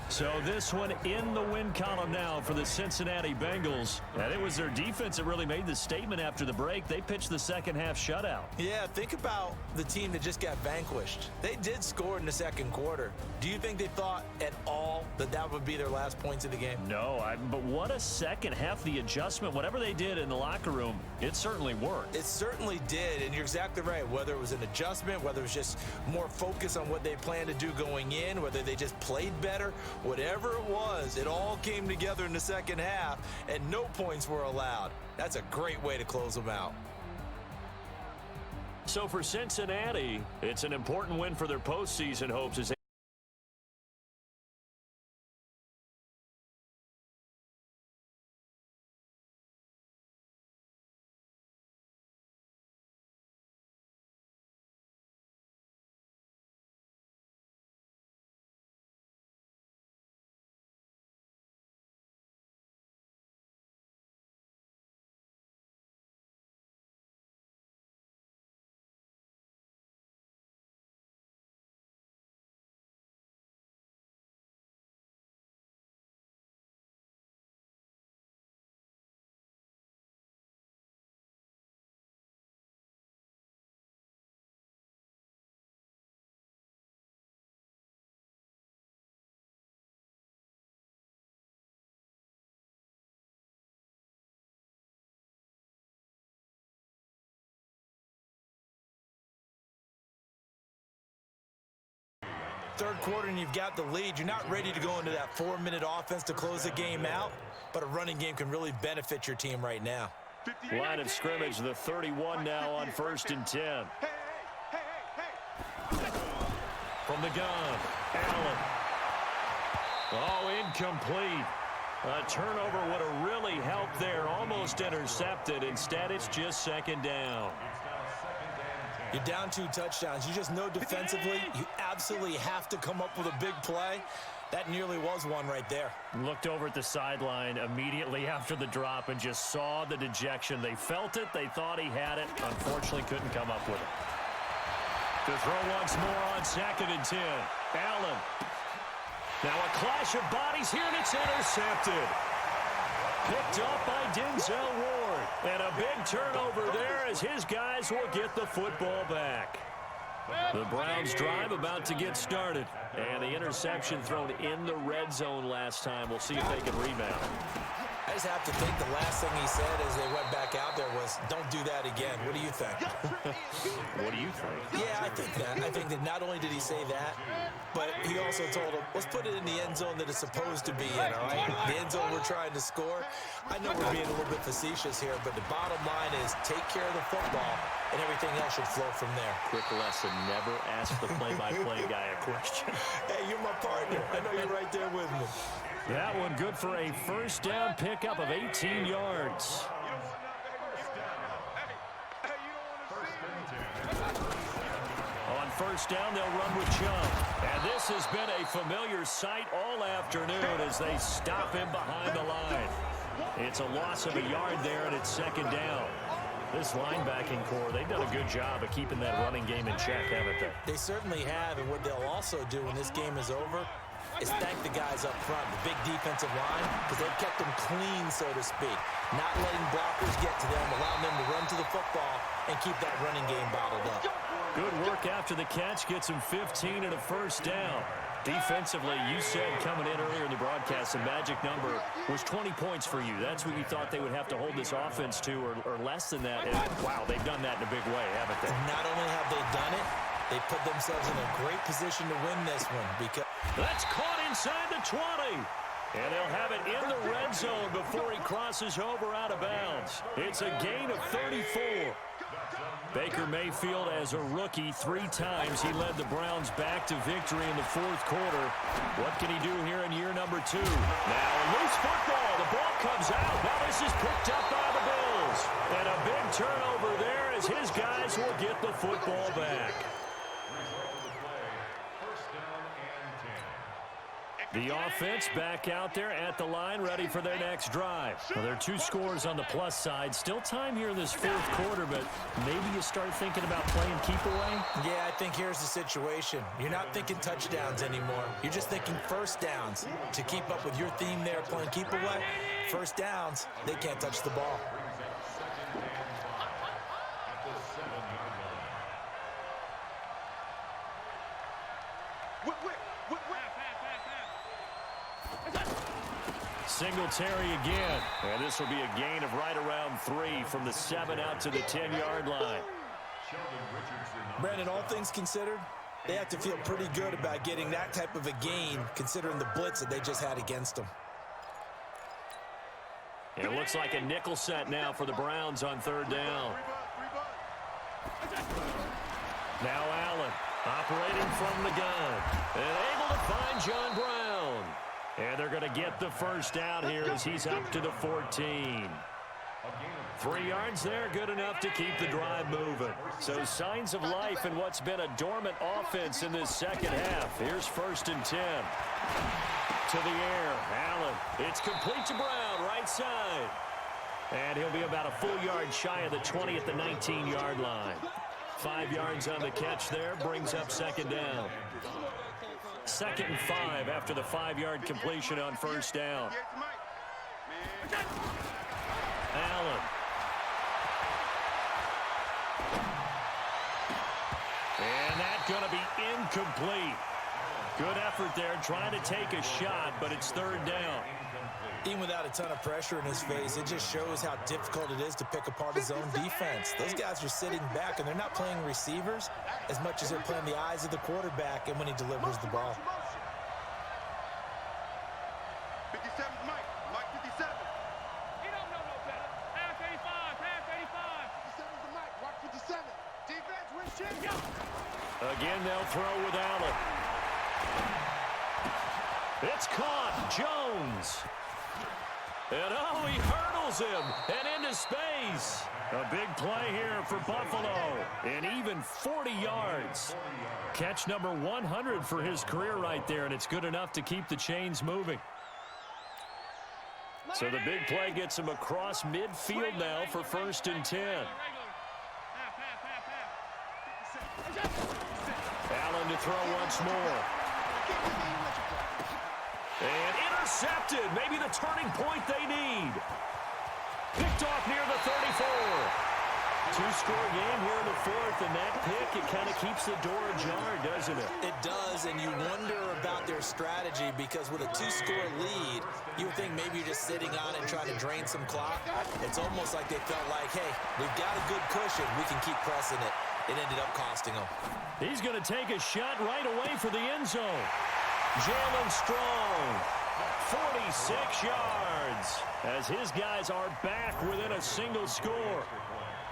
So this one in the win column now for the Cincinnati Bengals. And it was their defense that really made the statement after the break. They pitched the second half shutout. Yeah, think about the team that just got vanquished. They did score in the second quarter. Do you think they thought at all that that would be their last points of the game? No, but what a second half. The adjustment, whatever they did in the locker room, it certainly worked. It certainly did, and you're exactly right. Whether it was an adjustment, whether it was just more focus on what they planned to do going in, whether they just played better, whatever it was, it all came together in the second half, and no points were allowed. That's a great way to close them out. So for Cincinnati, it's an important win for their postseason hopes as Third quarter and you've got the lead. You're not ready to go into that 4-minute offense to close the game out, but a running game can really benefit your team right now. line of scrimmage, the 31 now on 1st and 10. From the gun, Allen. Oh, incomplete. A turnover would have really helped there. Almost intercepted. Instead, it's just 2nd down. You're down 2 touchdowns. You just know defensively you absolutely have to come up with a big play. That nearly was one right there. Looked over at the sideline immediately after the drop and just saw the dejection. They felt it. They thought he had it. Unfortunately, couldn't come up with it. To throw once more on 2nd and 10. Allen. Now a clash of bodies here, and it's intercepted. Picked up by Denzel Ward. And a big turnover there as his guys will get the football back. The Browns drive about to get started. And the interception thrown in the red zone last time. We'll see if they can rebound. I just have to think the last thing he said as they went back out there was, don't do that again. What do you think? What do you think? Yeah, I think that. I think that not only did he say that, but he also told him, let's put it in the end zone that it's supposed to be in, all right? The end zone we're trying to score. I know we're being a little bit facetious here, but the bottom line is take care of the football, and everything else should flow from there. Quick lesson, never ask the play-by-play guy a question. Hey, you're my partner. I know you're right there with me. That one good for a first down pickup of 18 yards. On first down, they'll run with Chubb. And this has been a familiar sight all afternoon as they stop him behind the line. It's a loss of a yard there, and it's second down. This linebacking core, they've done a good job of keeping that running game in check, haven't they? They certainly have, and what they'll also do when this game is over is thank the guys up front, the big defensive line, because they've kept them clean, so to speak. Not letting blockers get to them, allowing them to run to the football and keep that running game bottled up. Good work after the catch, gets him 15 and a first down. Defensively, you said coming in earlier in the broadcast, the magic number was 20 points for you. That's what you thought they would have to hold this offense to, or less than that. And, wow, they've done that in a big way, haven't they? Not only have they done it, they put themselves in a great position to win this one because... That's caught inside the 20. And they'll have it in the red zone before he crosses over out of bounds. It's a gain of 34. Baker Mayfield, as a rookie, 3 times he led the Browns back to victory in the fourth quarter. What can he do here in year number 2? Now a loose football. The ball comes out. Now this is picked up by the Bills. And a big turnover there as his guys will get the football back. The offense back out there at the line, ready for their next drive. Well, there are 2 scores on the plus side. Still time here in this fourth quarter, but maybe you start thinking about playing keep away? Yeah, I think here's the situation. You're not thinking touchdowns anymore. You're just thinking first downs. To keep up with your theme there, playing keep away, first downs, they can't touch the ball. Singletary again. And this will be a gain of right around 3 from the 7 out to the 10-yard line. Brandon, all things considered, they have to feel pretty good about getting that type of a gain considering the blitz that they just had against them. It looks like a nickel set now for the Browns on third down. Now Allen operating from the gun and able to find John Brown. And they're going to get the first down here as he's up to the 14. 3 yards there, good enough to keep the drive moving. So signs of life in what's been a dormant offense in this second half. Here's 1st and 10. To the air, Allen. It's complete to Brown, right side. And he'll be about a full yard shy of the 20 at the 19-yard line. 5 yards on the catch there, brings up second down. 2nd and 5 after the 5-yard completion on first down. Allen. And that's going to be incomplete. Good effort there, trying to take a shot, but it's third down. Even without a ton of pressure in his face, it just shows how difficult it is to pick apart his own defense. Those guys are sitting back, and they're not playing receivers as much as they're playing the eyes of the quarterback and when he delivers the ball. 57's Mike. Mike 57. You don't know no better. Pass 85. Pass 85. 57's the Mike. Mark 57. Defense, win shit. Again, they'll throw with Allen. It's caught. Jones. And oh, he hurdles him and into space. A big play here for Buffalo. And even 40 yards. Catch number 100 for his career right there, and it's good enough to keep the chains moving. So the big play gets him across midfield now for 1st and 10. Allen to throw once more. And intercepted. Maybe the turning point they need. Picked off near the 34. Two-score game here in the fourth, and that pick, it kind of keeps the door ajar, doesn't it? It does, and you wonder about their strategy because with a two-score lead, you would think maybe you're just sitting on it and trying to drain some clock. It's almost like they felt like, hey, we've got a good cushion. We can keep pressing it. It ended up costing them. He's going to take a shot right away for the end zone. Jalen Strong, 46 yards, as his guys are back within a single score.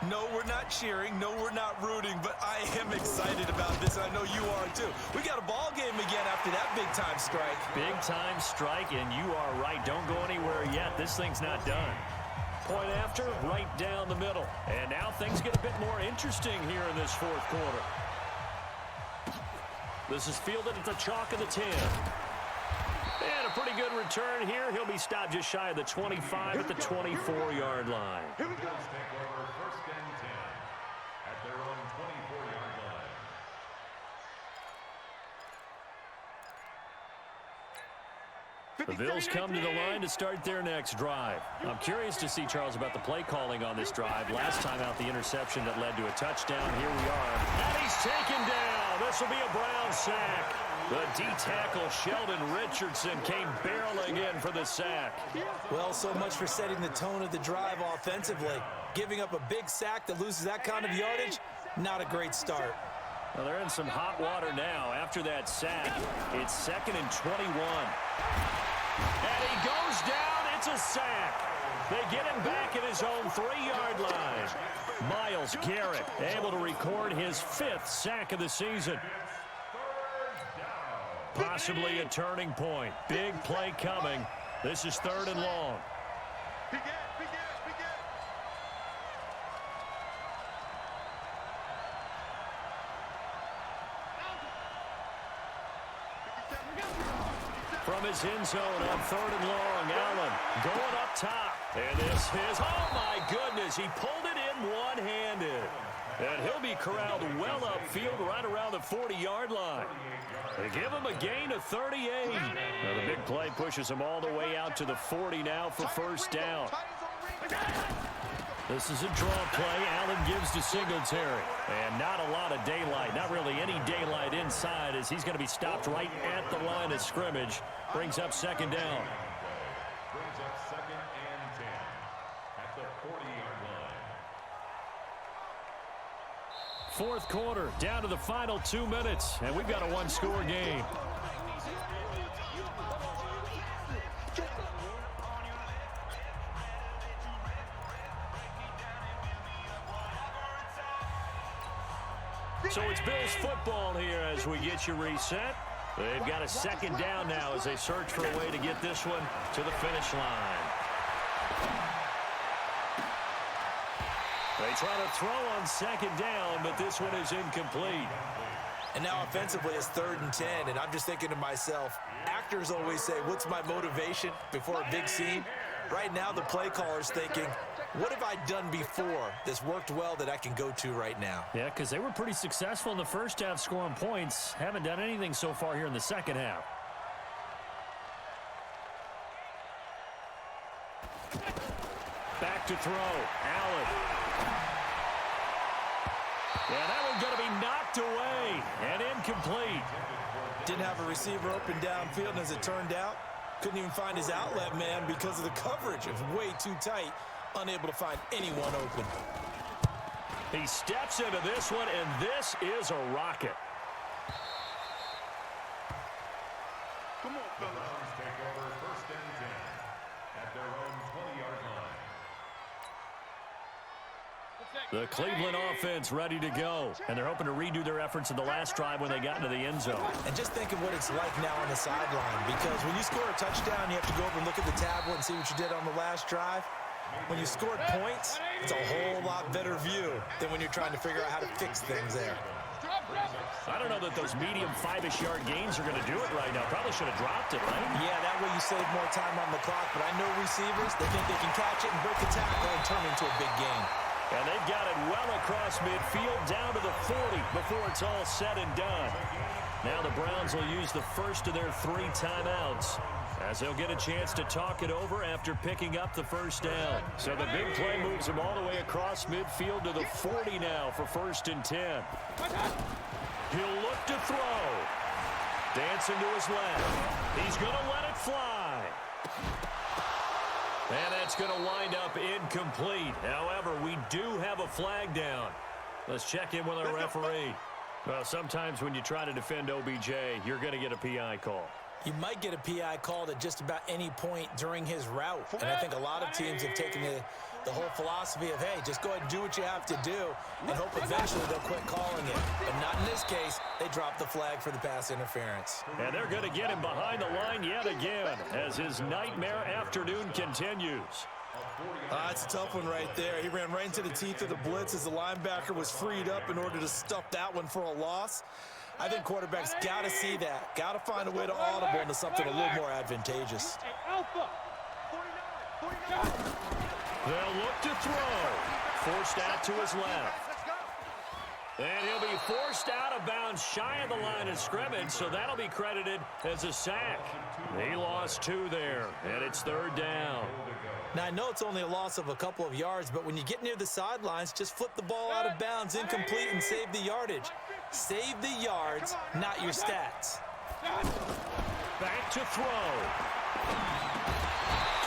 No, we're not cheering. No, we're not rooting, but I am excited about this. I know you are, too. We got a ball game again after that big-time strike. Big-time strike, and you are right. Don't go anywhere yet. This thing's not done. Point after, right down the middle. And now things get a bit more interesting here in this fourth quarter. This is fielded at the chalk of the 10. And a pretty good return here. He'll be stopped just shy of the 25 at the 24-yard line. Here we go. Take over first and 10 at their own 24-yard line. The Bills come to the line to start their next drive. I'm curious to see, Charles, about the play calling on this drive. Last time out, the interception that led to a touchdown. Here we are. And he's taken down. This will be a Brown sack. The D-tackle, Sheldon Richardson, came barreling in for the sack. Well, so much for setting the tone of the drive offensively. Giving up a big sack that loses that kind of yardage, not a great start. Well, they're in some hot water now after that sack. It's 2nd and 21. And he goes down. It's a sack. They get him back at his own 3-yard line. Myles Garrett able to record his 5th sack of the season. Possibly a turning point. Big play coming. This is 3rd and long. From his end zone on 3rd and long, Allen going up top. And this is, oh my goodness, he pulled it in one-handed. And he'll be corralled well upfield right around the 40-yard line. They give him a gain of 38. Now the big play pushes him all the way out to the 40 now for first down. This is a draw play. Allen gives to Singletary. And not a lot of daylight, not really any daylight inside as he's going to be stopped right at the line of scrimmage. Brings up 2nd down. Brings up 2nd and 10 at the 40-yard line. Fourth quarter, down to the final 2 minutes, and we've got a one-score game. So it's Bills football here as we get you reset. They've got a 2nd down now as they search for a way to get this one to the finish line. They try to throw on 2nd down, but this one is incomplete. And now offensively it's 3rd and 10, and I'm just thinking to myself, actors always say, what's my motivation before a big scene? Right now the play caller's thinking, what have I done before that's worked well that I can go to right now? Yeah, because they were pretty successful in the first half scoring points. Haven't done anything so far here in the second half. Back to throw. Allen. Yeah, that one's going to be knocked away and incomplete. Didn't have a receiver open downfield, and as it turned out, couldn't even find his outlet man because of the coverage. It was way too tight, unable to find anyone open. He steps into this one, and this is a rocket. Come on, fellas. The Browns take over 1st and 10 at their own 20-yard line. The Cleveland offense ready to go, and they're hoping to redo their efforts in the last drive when they got into the end zone. And just think of what it's like now on the sideline, because when you score a touchdown, you have to go over and look at the tablet and see what you did on the last drive. When you scored points, it's a whole lot better view than when you're trying to figure out how to fix things there. I don't know that those medium 5-ish yard gains are going to do it right now. Probably should have dropped it, right? Yeah, that way you save more time on the clock, but I know receivers, they think they can catch it and break a tackle and turn into a big gain. And they've got it well across midfield down to the 40 before it's all said and done. Now the Browns will use the first of their 3 timeouts as they'll get a chance to talk it over after picking up the first down. So the big play moves him all the way across midfield to the 40 now for 1st and 10. He'll look to throw. Dancing to his left. He's going to let it fly. And that's going to wind up incomplete. However, we do have a flag down. Let's check in with our referee. Well, sometimes when you try to defend OBJ, you're going to get a PI call. You might get a PI called at just about any point during his route. And I think a lot of teams have taken the whole philosophy of, hey, just go ahead and do what you have to do and hope eventually they'll quit calling it. But not in this case. They dropped the flag for the pass interference. And they're going to get him behind the line yet again as his nightmare afternoon continues. It's a tough one right there. He ran right into the teeth of the blitz as the linebacker was freed up in order to stuff that one for a loss. I think quarterbacks got to see that. Got to find a way to audible into something a little more advantageous. Alpha. They'll look to throw. Forced out to his left. And he'll be forced out of bounds shy of the line of scrimmage, so that'll be credited as a sack. He lost 2 there, and it's 3rd down. Now, I know it's only a loss of a couple of yards, but when you get near the sidelines, just flip the ball out of bounds, incomplete, and save the yardage. Save the yards, not your stats. Back to throw.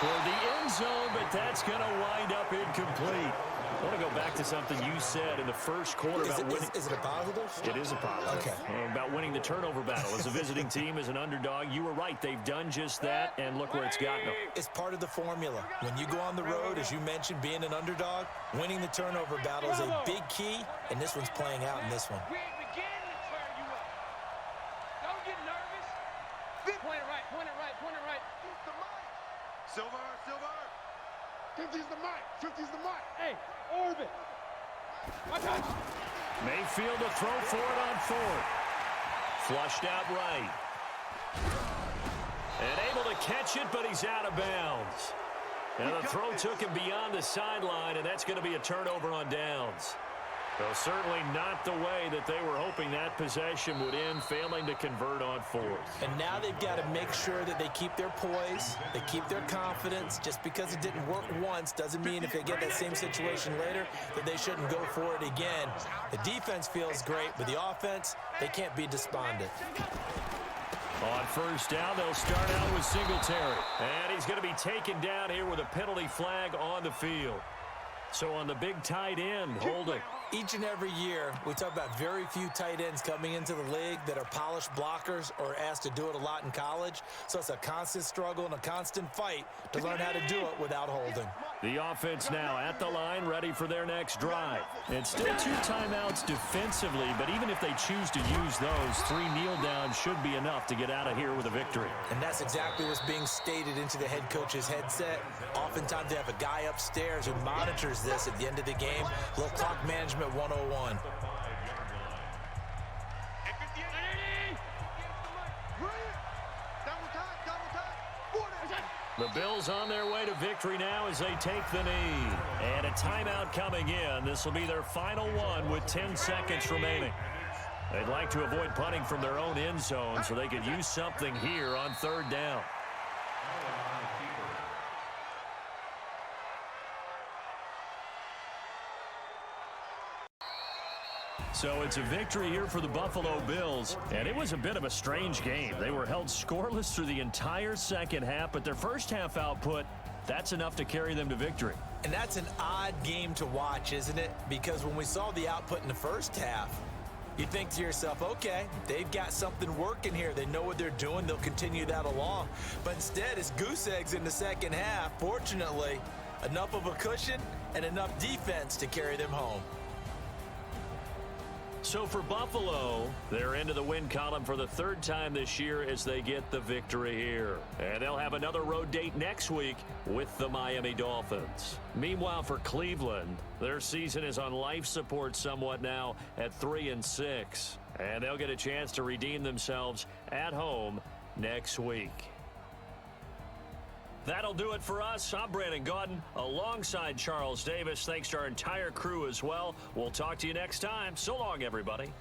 Toward the end zone, but that's going to wind up incomplete. I want to go back to something you said in the first quarter about winning. Is it a positive? It is a positive. Okay. About winning the turnover battle. As a visiting team, as an underdog, you were right. They've done just that, and look where it's gotten them. It's part of the formula. When you go on the road, as you mentioned, being an underdog, winning the turnover battle is a big key, and this one's playing out in this one. We ain't beginning to tear you up. Don't get nervous. Point it right, point it right, point it right. Silver. 50's the mic. 50's the mic. Hey, orbit. Watch out. Mayfield to throw for it on 4th. Flushed out right. And able to catch it, but he's out of bounds. And the throw took him beyond the sideline, and that's going to be a turnover on downs. Well, certainly not the way that they were hoping that possession would end, failing to convert on 4th. And now they've got to make sure that they keep their poise, they keep their confidence. Just because it didn't work once doesn't mean if they get that same situation later that they shouldn't go for it again. The defense feels great, but the offense, they can't be despondent. On 1st down, they'll start out with Singletary. And he's going to be taken down here with a penalty flag on the field. So on the big tight end, holding. Each and every year, we talk about very few tight ends coming into the league that are polished blockers or asked to do it a lot in college. So it's a constant struggle and a constant fight to learn how to do it without holding. The offense now at the line, ready for their next drive. And still 2 timeouts defensively, but even if they choose to use those, 3 kneel downs should be enough to get out of here with a victory. And that's exactly what's being stated into the head coach's headset. Oftentimes they have a guy upstairs who monitors this at the end of the game. A little clock management 101. The Bills on their way to victory now as they take the knee. And a timeout coming in. This will be their final one with 10 seconds remaining. They'd like to avoid punting from their own end zone so they could use something here on 3rd down. So it's a victory here for the Buffalo Bills, and it was a bit of a strange game. They were held scoreless through the entire second half, but their first half output, that's enough to carry them to victory. And that's an odd game to watch, isn't it? Because when we saw the output in the first half, you think to yourself, okay, they've got something working here. They know what they're doing. They'll continue that along. But instead, it's goose eggs in the second half. Fortunately, enough of a cushion and enough defense to carry them home. So for Buffalo, they're into the win column for the 3rd time this year as they get the victory here. And they'll have another road date next week with the Miami Dolphins. Meanwhile, for Cleveland, their season is on life support somewhat now at 3-6. And they'll get a chance to redeem themselves at home next week. That'll do it for us. I'm Brandon Gaudin alongside Charles Davis. Thanks to our entire crew as well. We'll talk to you next time. So long, everybody.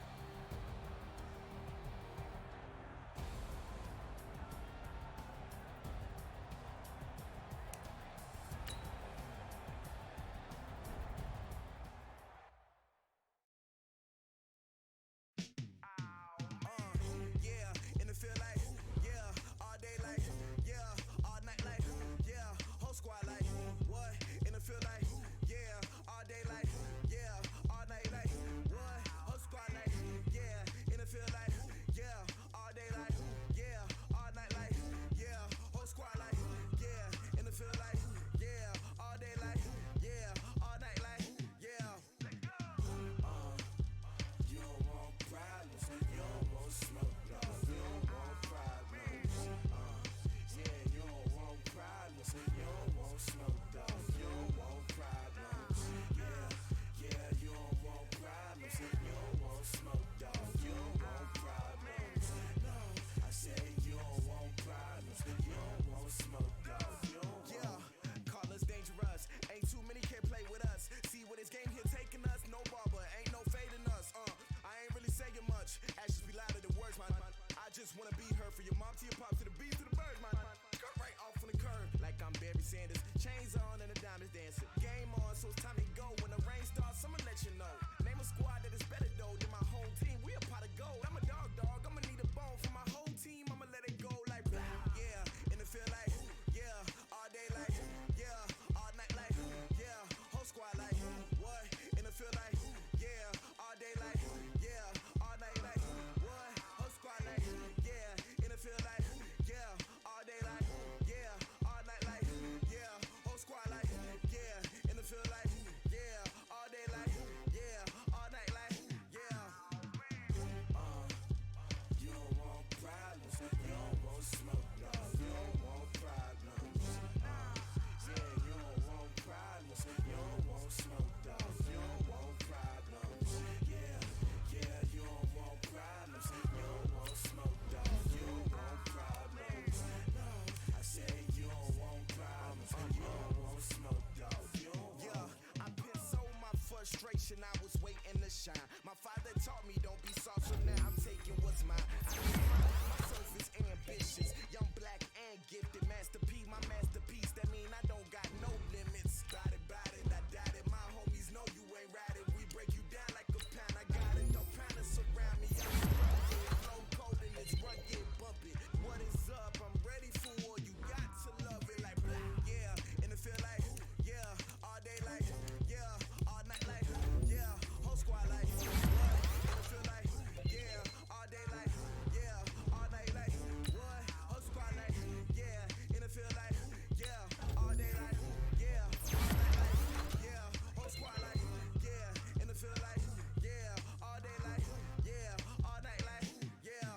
shine. My father taught me don't be soft, so now I'm taking what's mine. I define myself as ambitious, young, black, and gifted. Master P, my masterpiece. That mean I don't got no limits. Bout it, I doubt it. My homies know you ain't ratted. We break you down like a pound. I got it, no panic surround me. I'm rugged, flow cold and it's rugged, bump it. What is up? I'm ready for war. You got to love it like black, yeah. And it feel like, yeah, all day like, yeah, all night like, yeah, whole squad like, what? And it feel like, yeah, all day like, yeah, all night like, what? Whole squad like, yeah, and it feel like, yeah, all day like, yeah, all night like, yeah, whole squad like, yeah, and it feel like, yeah, all day like, yeah, all night like, yeah.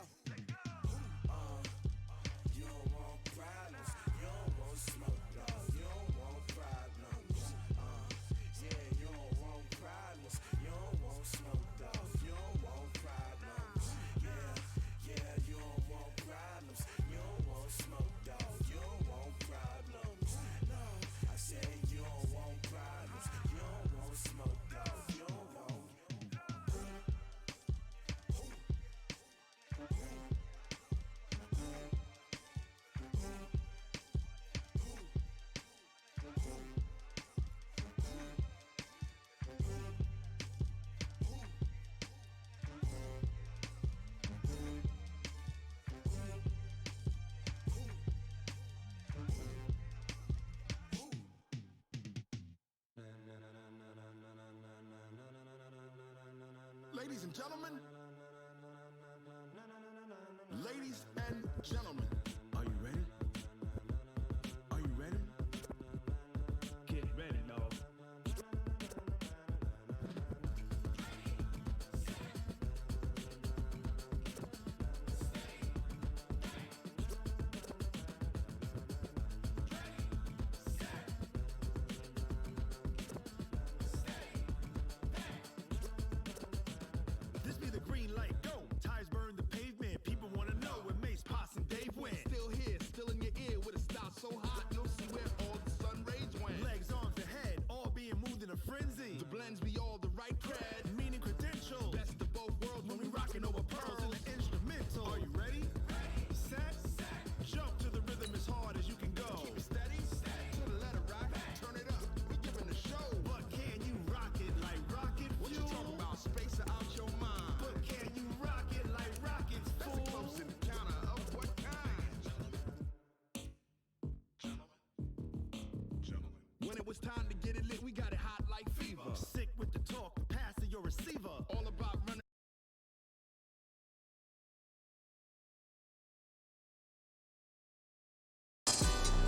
You don't want problems, you don't want smoke, dog. You don't want problems. Yeah, you don't want problems, you don't want smoke, dog. You don't want problems. Yeah, you don't want problems, you don't want smoke, dog. You don't want problems. No, I said you don't want problems, you don't want smoke, dog. You don't want. Ladies and gentlemen, ladies and gentlemen, are you ready? Are you ready? Get ready, dog. This be the green light, go. Tires burn the pavement. People wanna know where Mace, Poss, and Dave went. Still here, still in your ear with a style so hot, you'll see where all the sun rays went. Legs, arms, the head, all being moved in a frenzy. The blends be all the right cred, meaning credentials. Best of both worlds when we rockin' over pearls in the instrumental. Are you ready? Set, jump to the rhythm as hard as you can go. Keep it steady, to the letter right. Turn it up, we giving the show. But can you rock it like rocket fuel? What you talking about? Space out your mind. But can you rock it like rockets, fool? That's a close encounter of what kind? Gentlemen. When it was time to get it lit, we got it hot like fever. Sick with the talk, pass to your receiver. All about running.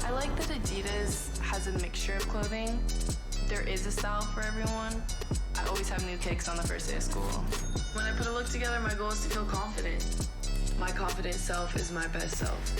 I like that Adidas has a mixture of clothing. There is a style for everyone. I always have new kicks on the first day of school. When I put a look together, my goal is to feel confident. My confident self is my best self.